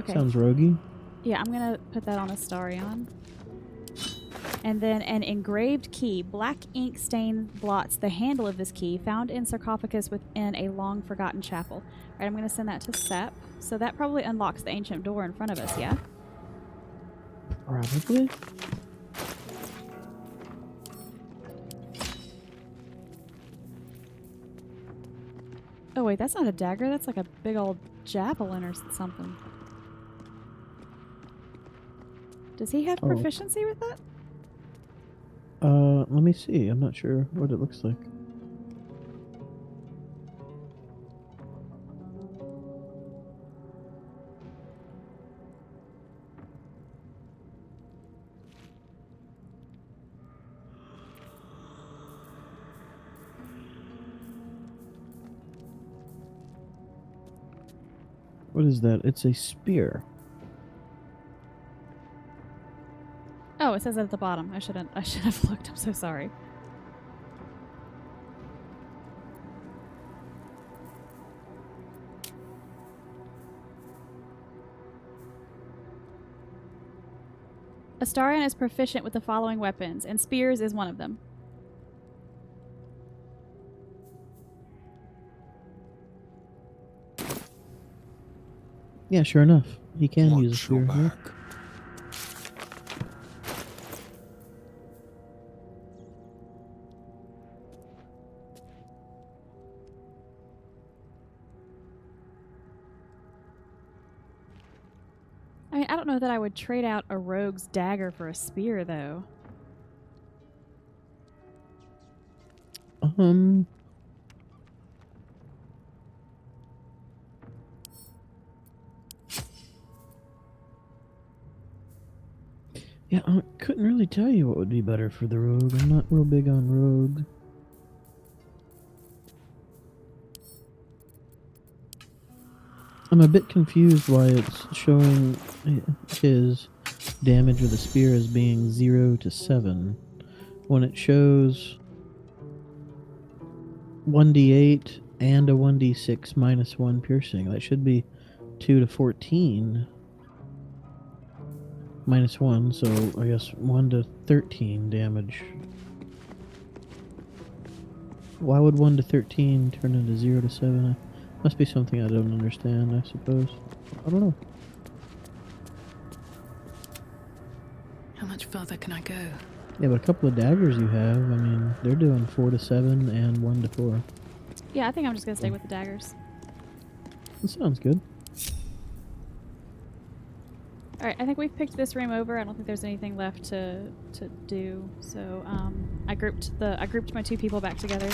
Okay. Sounds roguey. Yeah, I'm gonna put that on Astarion. And then an engraved key. Black ink stain blots the handle of this key, found in sarcophagus within a long forgotten chapel. Alright, I'm gonna send that to Sep. So that probably unlocks the ancient door in front of us, yeah? Probably. Oh wait, that's not a dagger, that's like a big old javelin or something. Does he have proficiency with that? Let me see. I'm not sure what it looks like. What is that? It's a spear. Oh, it says it at the bottom. I should have looked. I'm so sorry. Astarion is proficient with the following weapons, and spears is one of them. Yeah, sure enough. He can use a Watch your spear. Yeah. back. mean, I don't know that I would trade out a rogue's dagger for a spear, though. Yeah, I couldn't really tell you what would be better for the rogue. I'm not real big on rogue. I'm a bit confused why it's showing his damage with a spear as being 0 to 7 when it shows 1d8 and a 1d6 minus 1 piercing. That should be 2 to 14 minus 1, so I guess 1 to 13 damage. Why would 1 to 13 turn into 0 to 7? Must be something I don't understand, I suppose. I don't know. How much further can I go? Yeah, but a couple of daggers you have, I mean, they're doing 4 to 7 and 1 to 4. Yeah, I think I'm just going to stay with the daggers. That sounds good. Alright, I think we've picked this room over. I don't think there's anything left to do. So, I grouped my 2 people back together.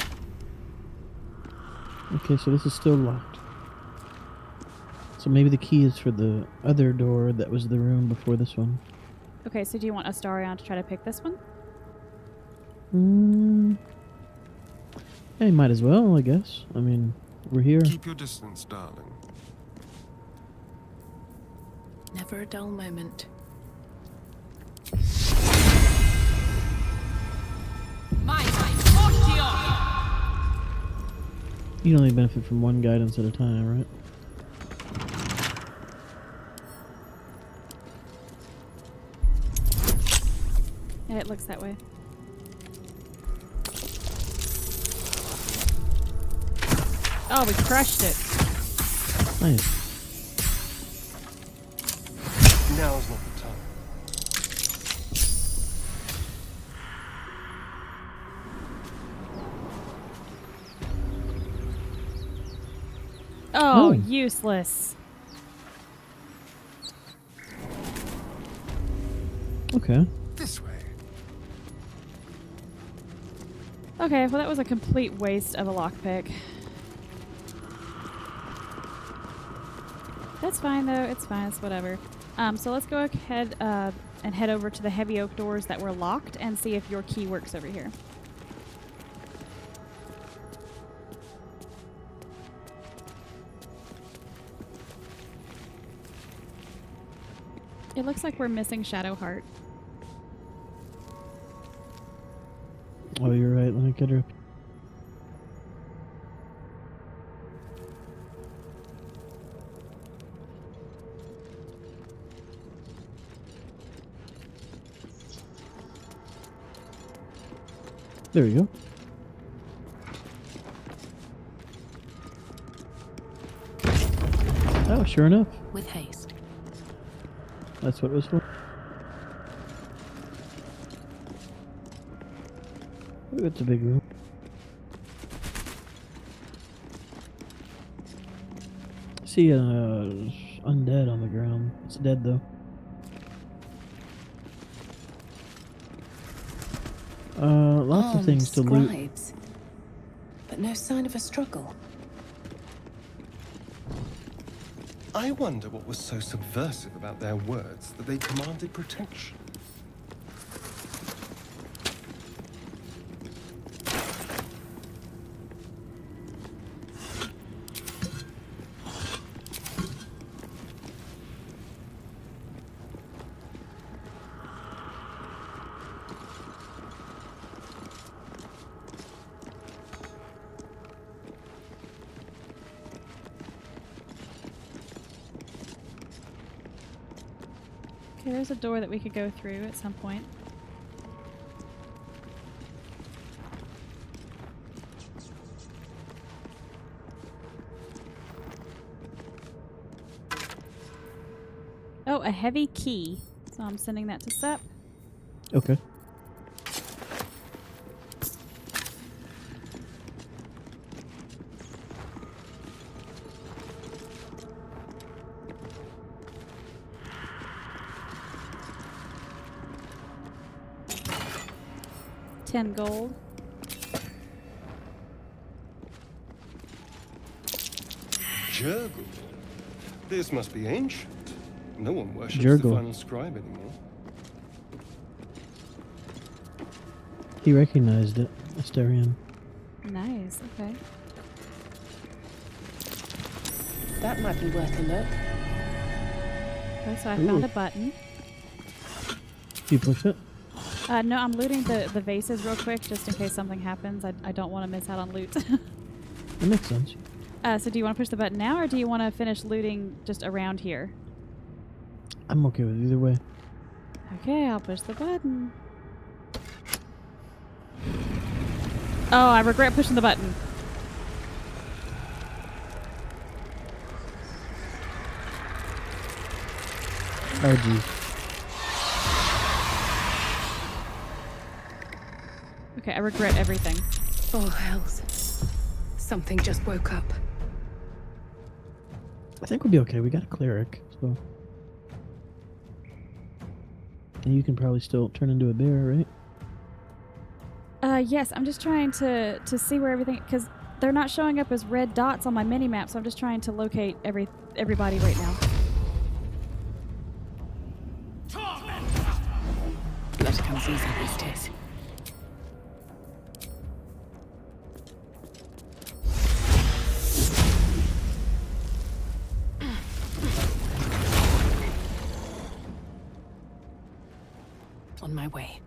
Okay, so this is still locked. So maybe the key is for the other door that was the room before this one. Okay, so do you want Astarion to try to pick this one? Yeah, you might as well, I guess. I mean, we're here. Keep your distance, darling. Never a dull moment. You only benefit from one guidance at a time, right? Yeah, it looks that way. Oh, we crushed it. Nice. Now's not the time. Oh, useless. Okay. This way. Okay, well that was a complete waste of a lockpick. That's fine though, it's fine, it's whatever. So let's go ahead and head over to the heavy oak doors that were locked and see if your key works over here. It looks like we're missing Shadowheart. Oh, you're right. Let me get her. There we go. Oh, sure enough. With haste. That's what it was for. Ooh, it's a big room. See undead on the ground. It's dead though. Lots of things to loot. Scribes, but no sign of a struggle. I wonder what was so subversive about their words that they commanded protection. Okay, there's a door that we could go through at some point. Oh, a heavy key. So I'm sending that to Sep. Okay. 10 gold. Jurgle. This must be ancient. No one worships Jurgle. the final scribe anymore. He recognized it, Asterion. Nice, okay. That might be worth a look. Okay, so I found a button. You push it? No, I'm looting the vases real quick just in case something happens. I don't want to miss out on loot. That makes sense. So do you want to push the button now, or do you want to finish looting just around here? I'm okay with either way. Okay, I'll push the button. Oh, I regret pushing the button. Oh, geez. Okay, I regret everything. Oh, hells. Something just woke up. I think we'll be okay. We got a cleric, so. And you can probably still turn into a bear, right? Yes, I'm just trying to see where everything, because they're not showing up as red dots on my mini map, so I'm just trying to locate everybody right now. Blood comes easy these days. On my way.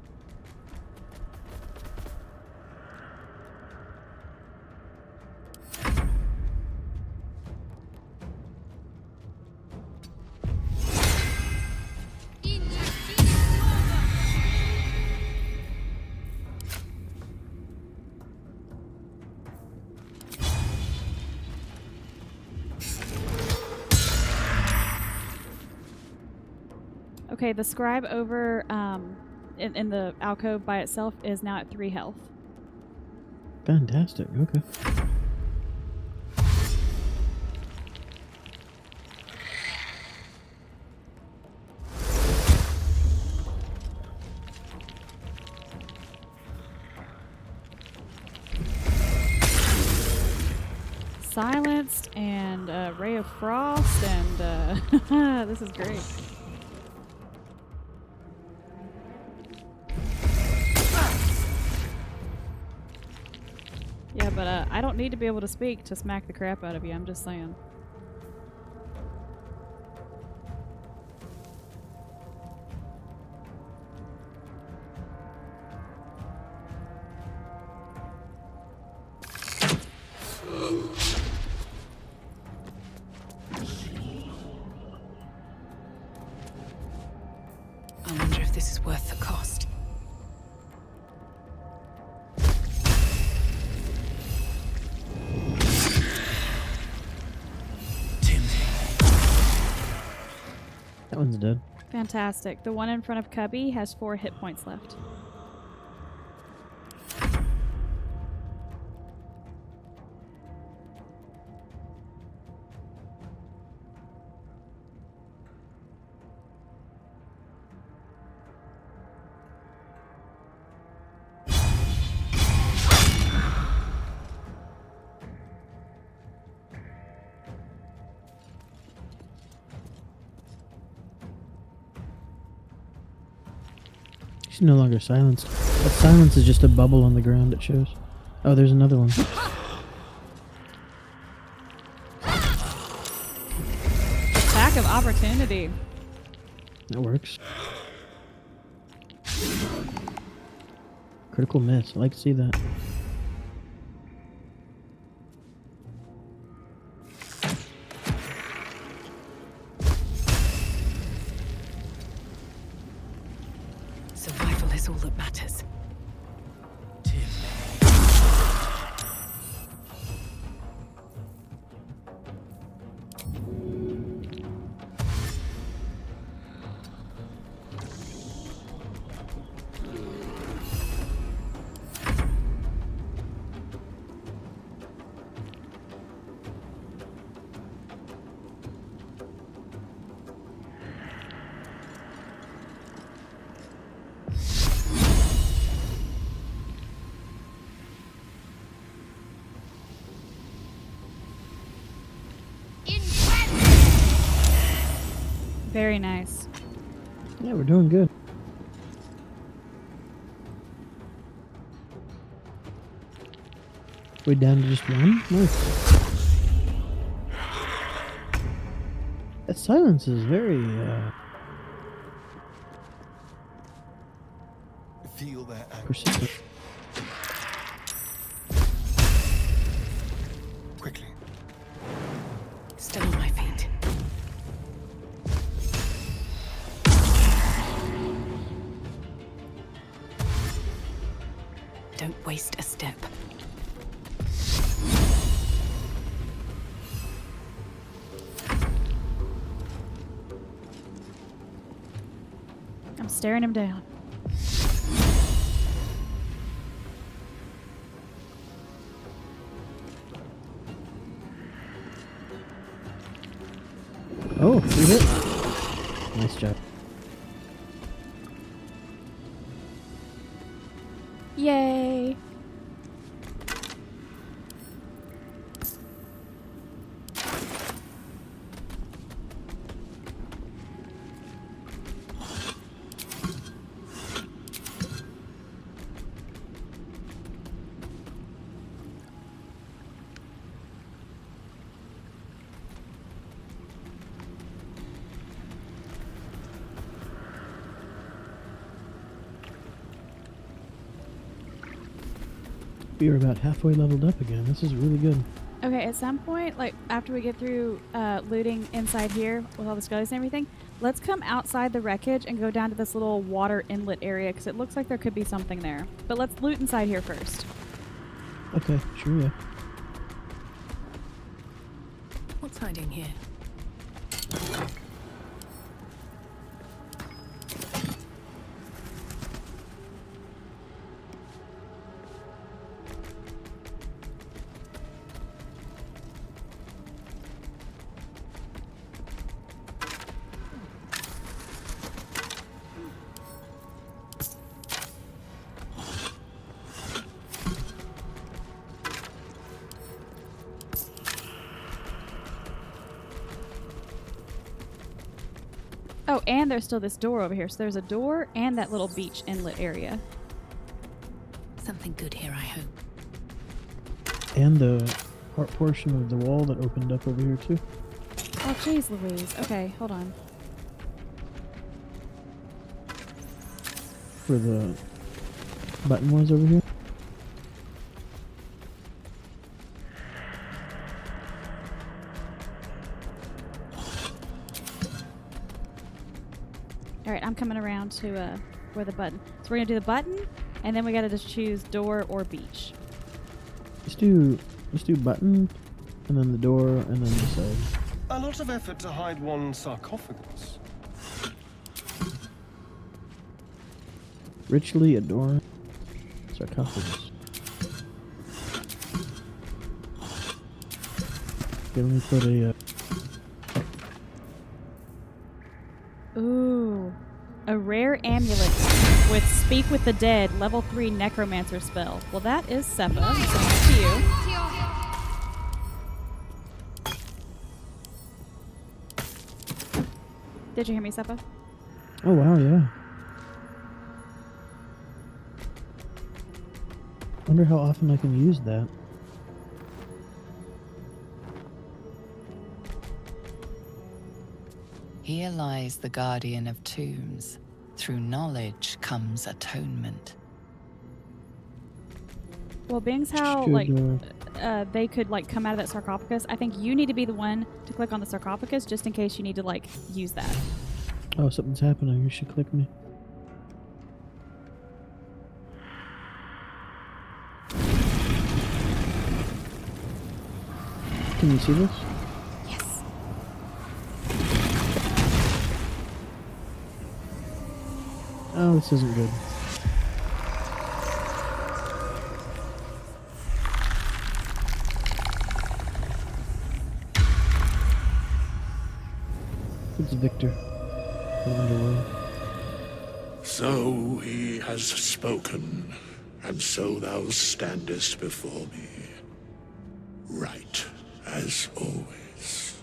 Okay, the scribe over in the alcove by itself is now at 3 health. Fantastic. Okay. Silenced and Ray of Frost, and this is great. Yeah, but I don't need to be able to speak to smack the crap out of you, I'm just saying. I wonder if this is worth the cost. That one's dead. Fantastic. The one in front of Cubby has 4 hit points left. She's no longer silenced. That silence is just a bubble on the ground it shows. Oh, there's another one. Attack of opportunity. That works. Critical miss. I like to see that. Survival is all that matters. Very nice. Yeah, we're doing good. We're down to just one? Nice. That silence is very, Feel that persistent. quickly. Still on my feet. Don't waste a step. I'm staring him down. Oh, you hit. Nice job. Yay! You're about halfway leveled up again. This is really good. Okay, at some point, like after we get through looting inside here with all the skellies and everything, let's come outside the wreckage and go down to this little water inlet area because it looks like there could be something there. But let's loot inside here first. Okay, sure, yeah. What's hiding here? Oh, and there's still this door over here. So there's a door and that little beach inlet area. Something good here, I hope. And the part portion of the wall that opened up over here, too. Oh, jeez Louise. Okay, hold on. Where the button was over here. Alright, I'm coming around to where the button. So we're going to do the button, and then we got to just choose door or beach. Let's do button, and then the door, and then the side. A lot of effort to hide one sarcophagus. Richly adorned sarcophagus. Okay, let me put a... Ooh. A rare amulet with Speak with the Dead, level 3 necromancer spell. Well, that is Seppa. So back to you. Did you hear me, Seppa? Oh, wow, yeah. Wonder how often I can use that. Here lies the guardian of tombs. Through knowledge comes atonement. Well, being how, like, they could, like, come out of that sarcophagus, I think you need to be the one to click on the sarcophagus just in case you need to, like, use that. Oh, something's happening. You should click me. Can you see this? Yes. Oh, this isn't good. It's Victor. The underworld. So he has spoken, and so thou standest before me. Right, as always.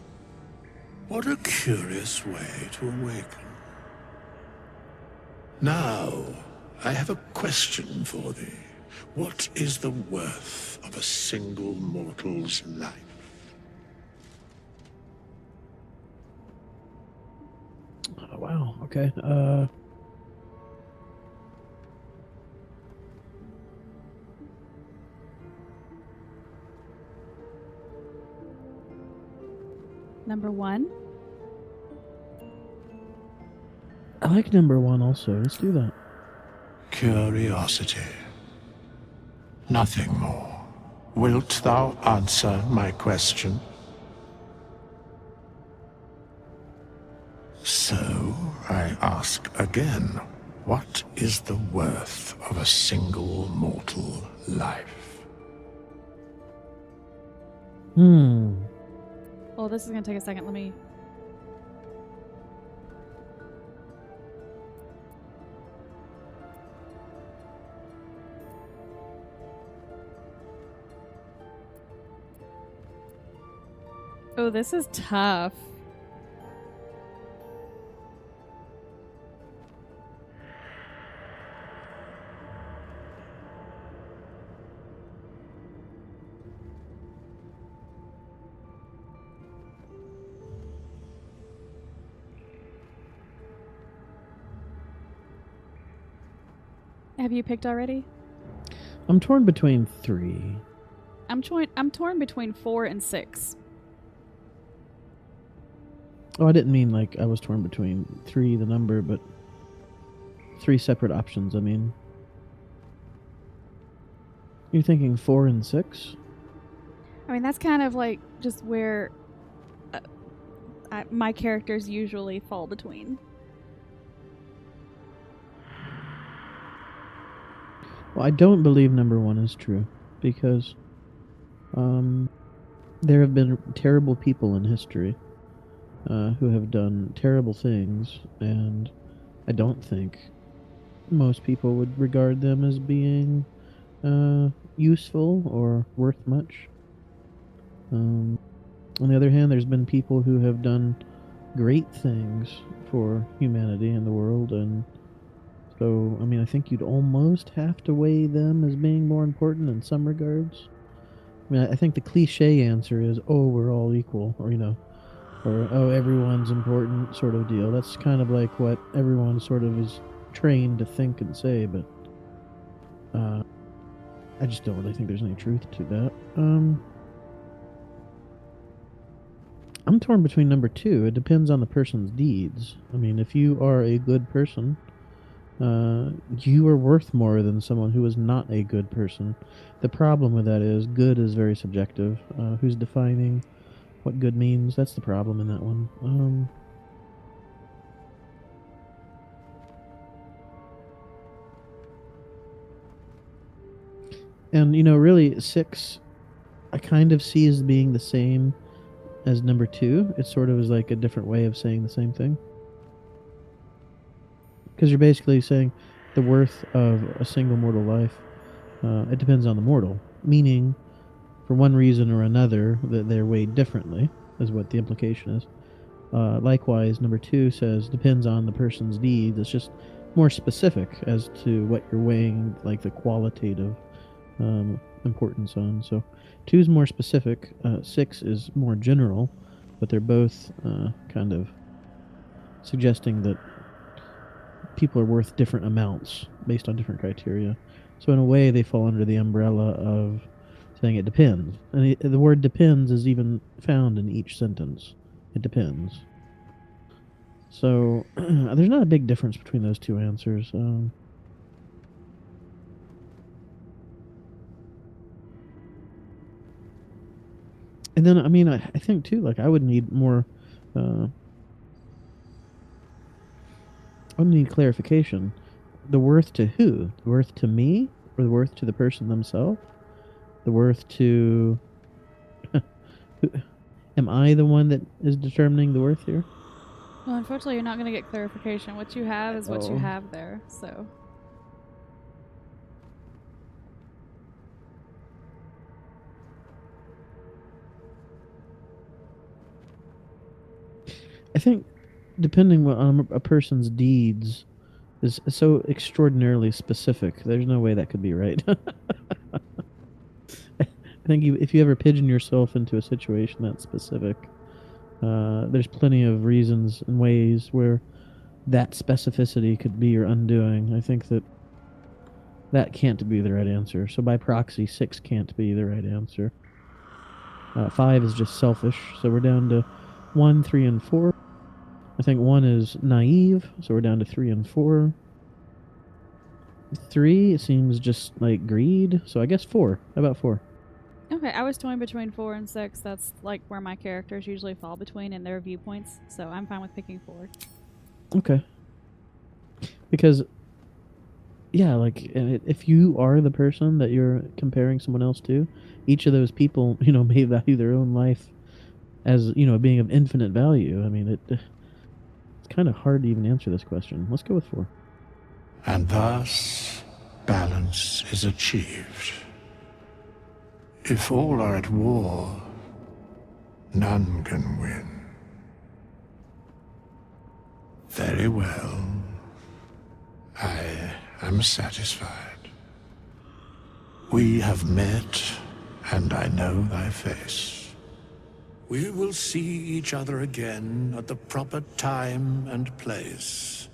What a curious way to awaken. Now, I have a question for thee. What is the worth of a single mortal's life? Oh, wow. Okay. Number 1. I like number 1 also. Let's do that. Curiosity. Nothing more. Wilt thou answer my question? So, I ask again, what is the worth of a single mortal life? Oh, this is going to take a second. Let me... Oh, this is tough. Have you picked already? I'm torn between 3. I'm torn between 4 and 6. Oh, I didn't mean like I was torn between 3, the number, but 3 separate options. I mean, you're thinking 4 and 6? I mean, that's kind of like just where my characters usually fall between. Well, I don't believe number 1 is true because there have been terrible people in history who have done terrible things, and I don't think most people would regard them as being useful or worth much. On the other hand, there's been people who have done great things for humanity and the world, and so, I mean, I think you'd almost have to weigh them as being more important in some regards. I mean, I think the cliche answer is, oh, we're all equal, or, or, oh, everyone's important sort of deal. That's kind of like what everyone sort of is trained to think and say, but I just don't really think there's any truth to that. I'm torn between number 2. It depends on the person's deeds. I mean, if you are a good person, you are worth more than someone who is not a good person. The problem with that is good is very subjective. Who's defining what good means? That's the problem in that one. And, really, 6, I kind of see as being the same as number 2. It sort of is like a different way of saying the same thing. Because you're basically saying the worth of a single mortal life, it depends on the mortal. Meaning, for one reason or another, that they're weighed differently, is what the implication is. Likewise, number 2 says depends on the person's deeds. It's just more specific as to what you're weighing, like the qualitative importance on. So 2 is more specific, 6 is more general, but they're both kind of suggesting that people are worth different amounts based on different criteria. So in a way, they fall under the umbrella of saying it depends. And the word depends is even found in each sentence. It depends. So there's not a big difference between those 2 answers. And then, I mean, I think too, like I would need more. I would need clarification. The worth to who? The worth to me, or the worth to the person themselves? The worth to. Am I the one that is determining the worth here? Well, unfortunately, you're not going to get clarification. What you have is what you have there, so... think depending on a person's deeds is so extraordinarily specific. There's no way that could be right. I think if you ever pigeon yourself into a situation that's specific, there's plenty of reasons and ways where that specificity could be your undoing. I think that can't be the right answer. So by proxy, 6 can't be the right answer. 5 is just selfish. So we're down to 1, 3, and 4. I think 1 is naive. So we're down to 3 and 4. 3 seems just like greed. So I guess 4. How about 4? Okay, I was toying between 4 and 6. That's like where my characters usually fall between in their viewpoints. So I'm fine with picking 4. Okay. Because, yeah, like, if you are the person that you're comparing someone else to, each of those people, may value their own life as, being of infinite value. I mean, it's kind of hard to even answer this question. Let's go with 4. And thus, balance is achieved. If all are at war, none can win. Very well. I am satisfied. We have met, and I know thy face. We will see each other again at the proper time and place.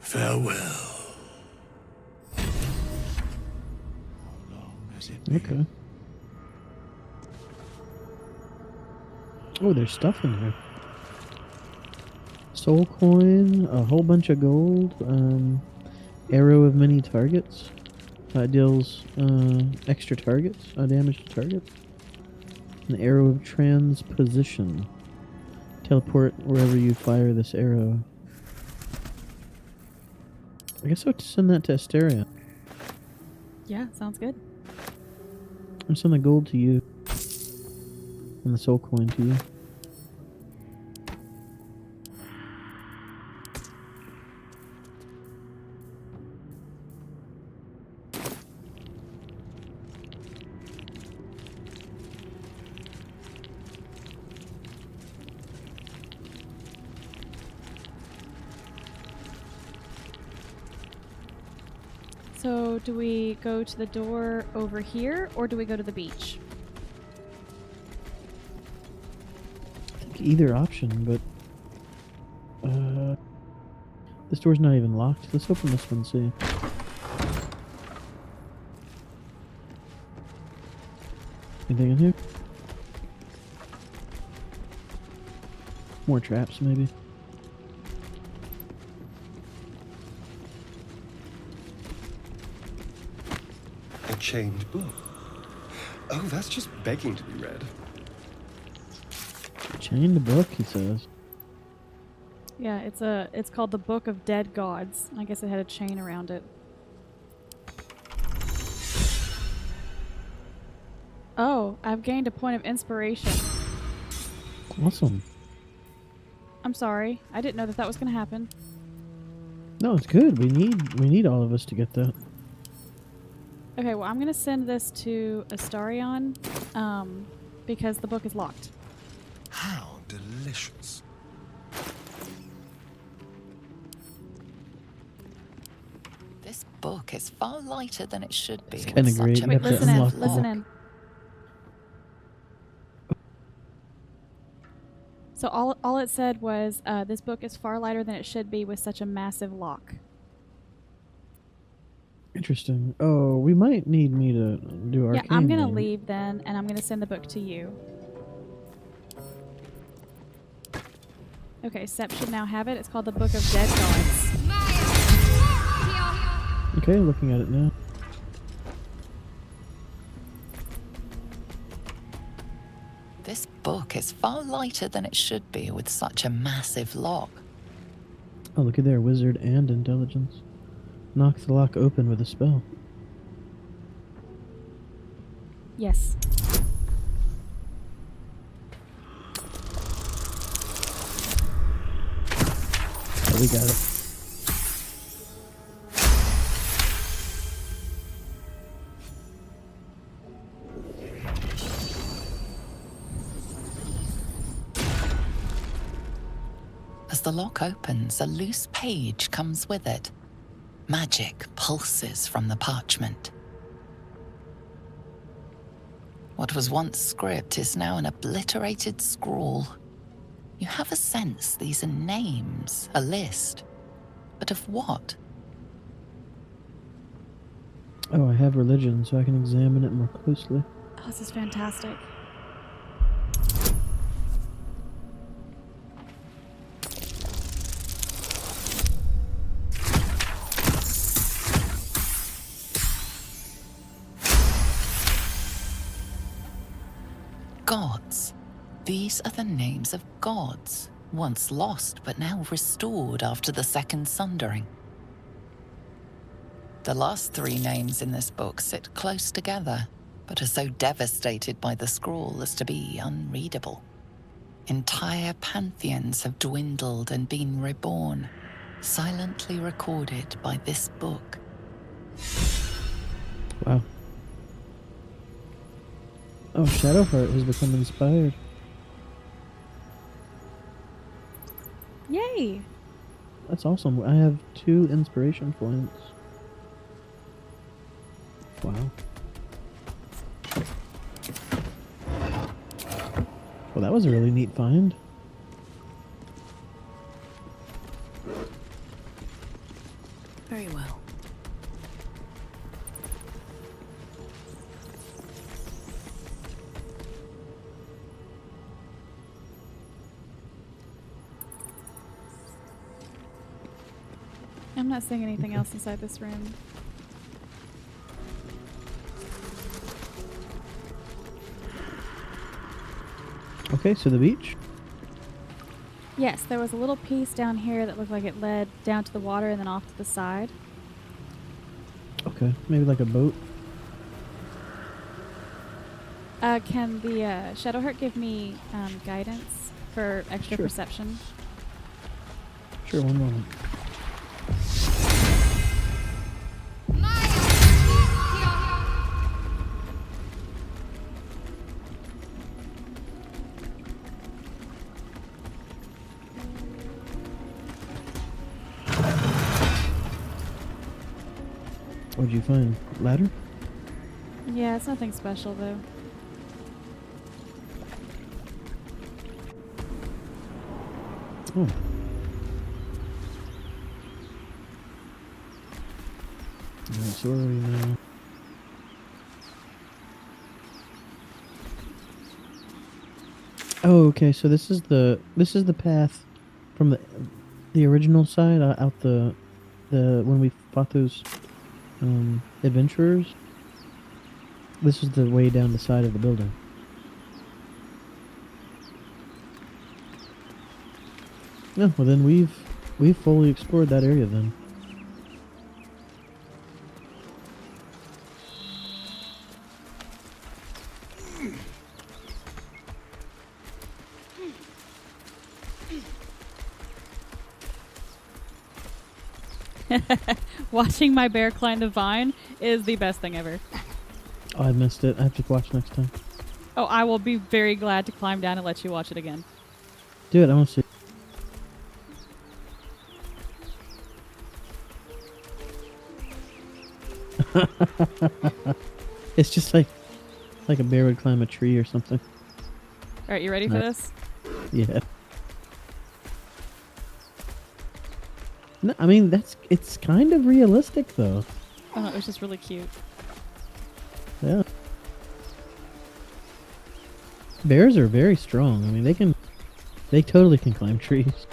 Farewell. Okay. Oh, there's stuff in here. Soul coin, a whole bunch of gold, arrow of many targets. Deals extra targets, damage to targets. An arrow of transposition. Teleport wherever you fire this arrow. I guess I'll send that to Asteria. Yeah, sounds good. I'm sending the gold to you. And the soul coin to you. So, do we go to the door over here, or do we go to the beach? I think either option, but... this door's not even locked. Let's open this one and see. Anything in here? More traps, maybe. A chained book. Oh, that's just begging to be read. Chained book, he says. Yeah, it's called the Book of Dead Gods. I guess it had a chain around it. Oh, I've gained a point of inspiration. Awesome. I'm sorry. I didn't know that was going to happen. No, it's good. We need all of us to get that. Okay, well, I'm going to send this to Astarion, because the book is locked. How delicious. This book is far lighter than it should be. It's kind of great. Wait, listen in. So all it said was, this book is far lighter than it should be with such a massive lock. Interesting. Oh, we might need me to do arcane. Yeah, I'm going to then. leave then, and I'm going to send the book to you. Okay, Sep should now have it. It's called the Book of Dead Gods. Okay, looking at it now. This book is far lighter than it should be with such a massive lock. Oh, look at there, wizard and intelligence. Knock the lock open with a spell. Yes. Oh, we got it. As the lock opens, a loose page comes with it. Magic pulses from the parchment. What was once script is now an obliterated scrawl. You have a sense these are names, a list. But of what? Oh, I have religion, so I can examine it more closely. Oh, this is fantastic. Gods. These are the names of gods, once lost but now restored after the Second Sundering. The last three names in this book sit close together, but are so devastated by the scrawl as to be unreadable. Entire pantheons have dwindled and been reborn, silently recorded by this book. Wow. Oh, Shadowheart has become inspired. Yay! That's awesome. I have 2 inspiration points. Wow. Well, that was a really neat find. Very well. I'm not seeing anything else inside this room. Okay, so the beach? Yes, there was a little piece down here that looked like it led down to the water and then off to the side. Okay, maybe like a boat. Can the Shadowheart give me guidance for extra Sure. perception? Sure, one moment. What'd you find? Ladder? Yeah, it's nothing special though. Oh. Alright, so where are we now? Oh, okay. So this is the path from the original side out the when we fought those adventurers. This is the way down the side of the building. No, well then we've fully explored that area then. Watching my bear climb the vine is the best thing ever. Oh, I missed it. I have to watch next time. Oh, I will be very glad to climb down and let you watch it again. Do it. I want to see. It's just like a bear would climb a tree or something. All right, you ready for this? Yeah. No, I mean it's kind of realistic though. Oh, it was just really cute. Yeah. Bears are very strong. I mean, they totally can climb trees.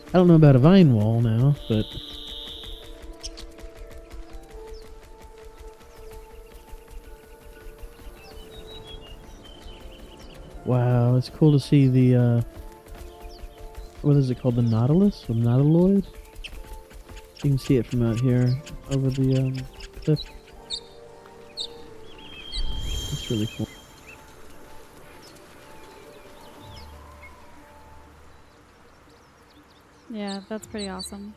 I don't know about a vine wall now, but wow, it's cool to see the what is it called? The Nautilus? Or Nautiloid? You can see it from out here over the cliff. It's really cool. Yeah, that's pretty awesome.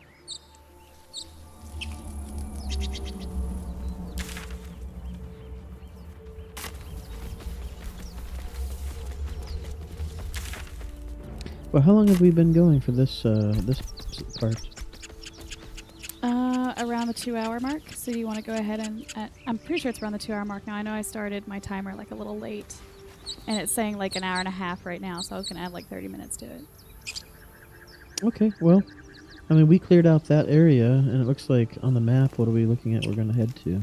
Well, how long have we been going for this this part? Around the 2-hour mark. So do you want to go ahead and... I'm pretty sure it's around the 2-hour mark now. I know I started my timer like a little late. And it's saying like an hour and a half right now, so I was going to add like 30 minutes to it. Okay, well, I mean, we cleared out that area, and it looks like on the map, what are we looking at we're going to head to?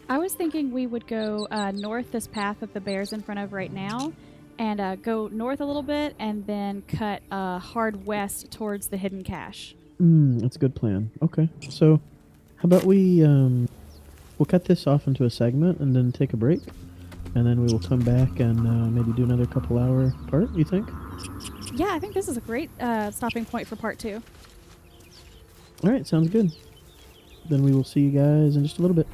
I was thinking we would go north this path that the bear's in front of right now, and go north a little bit, and then cut hard west towards the hidden cache. That's a good plan. Okay, so how about we we'll cut this off into a segment and then take a break, and then we will come back and maybe do another couple hour part, you think? Yeah, I think this is a great stopping point for part 2. All right, sounds good. Then we will see you guys in just a little bit.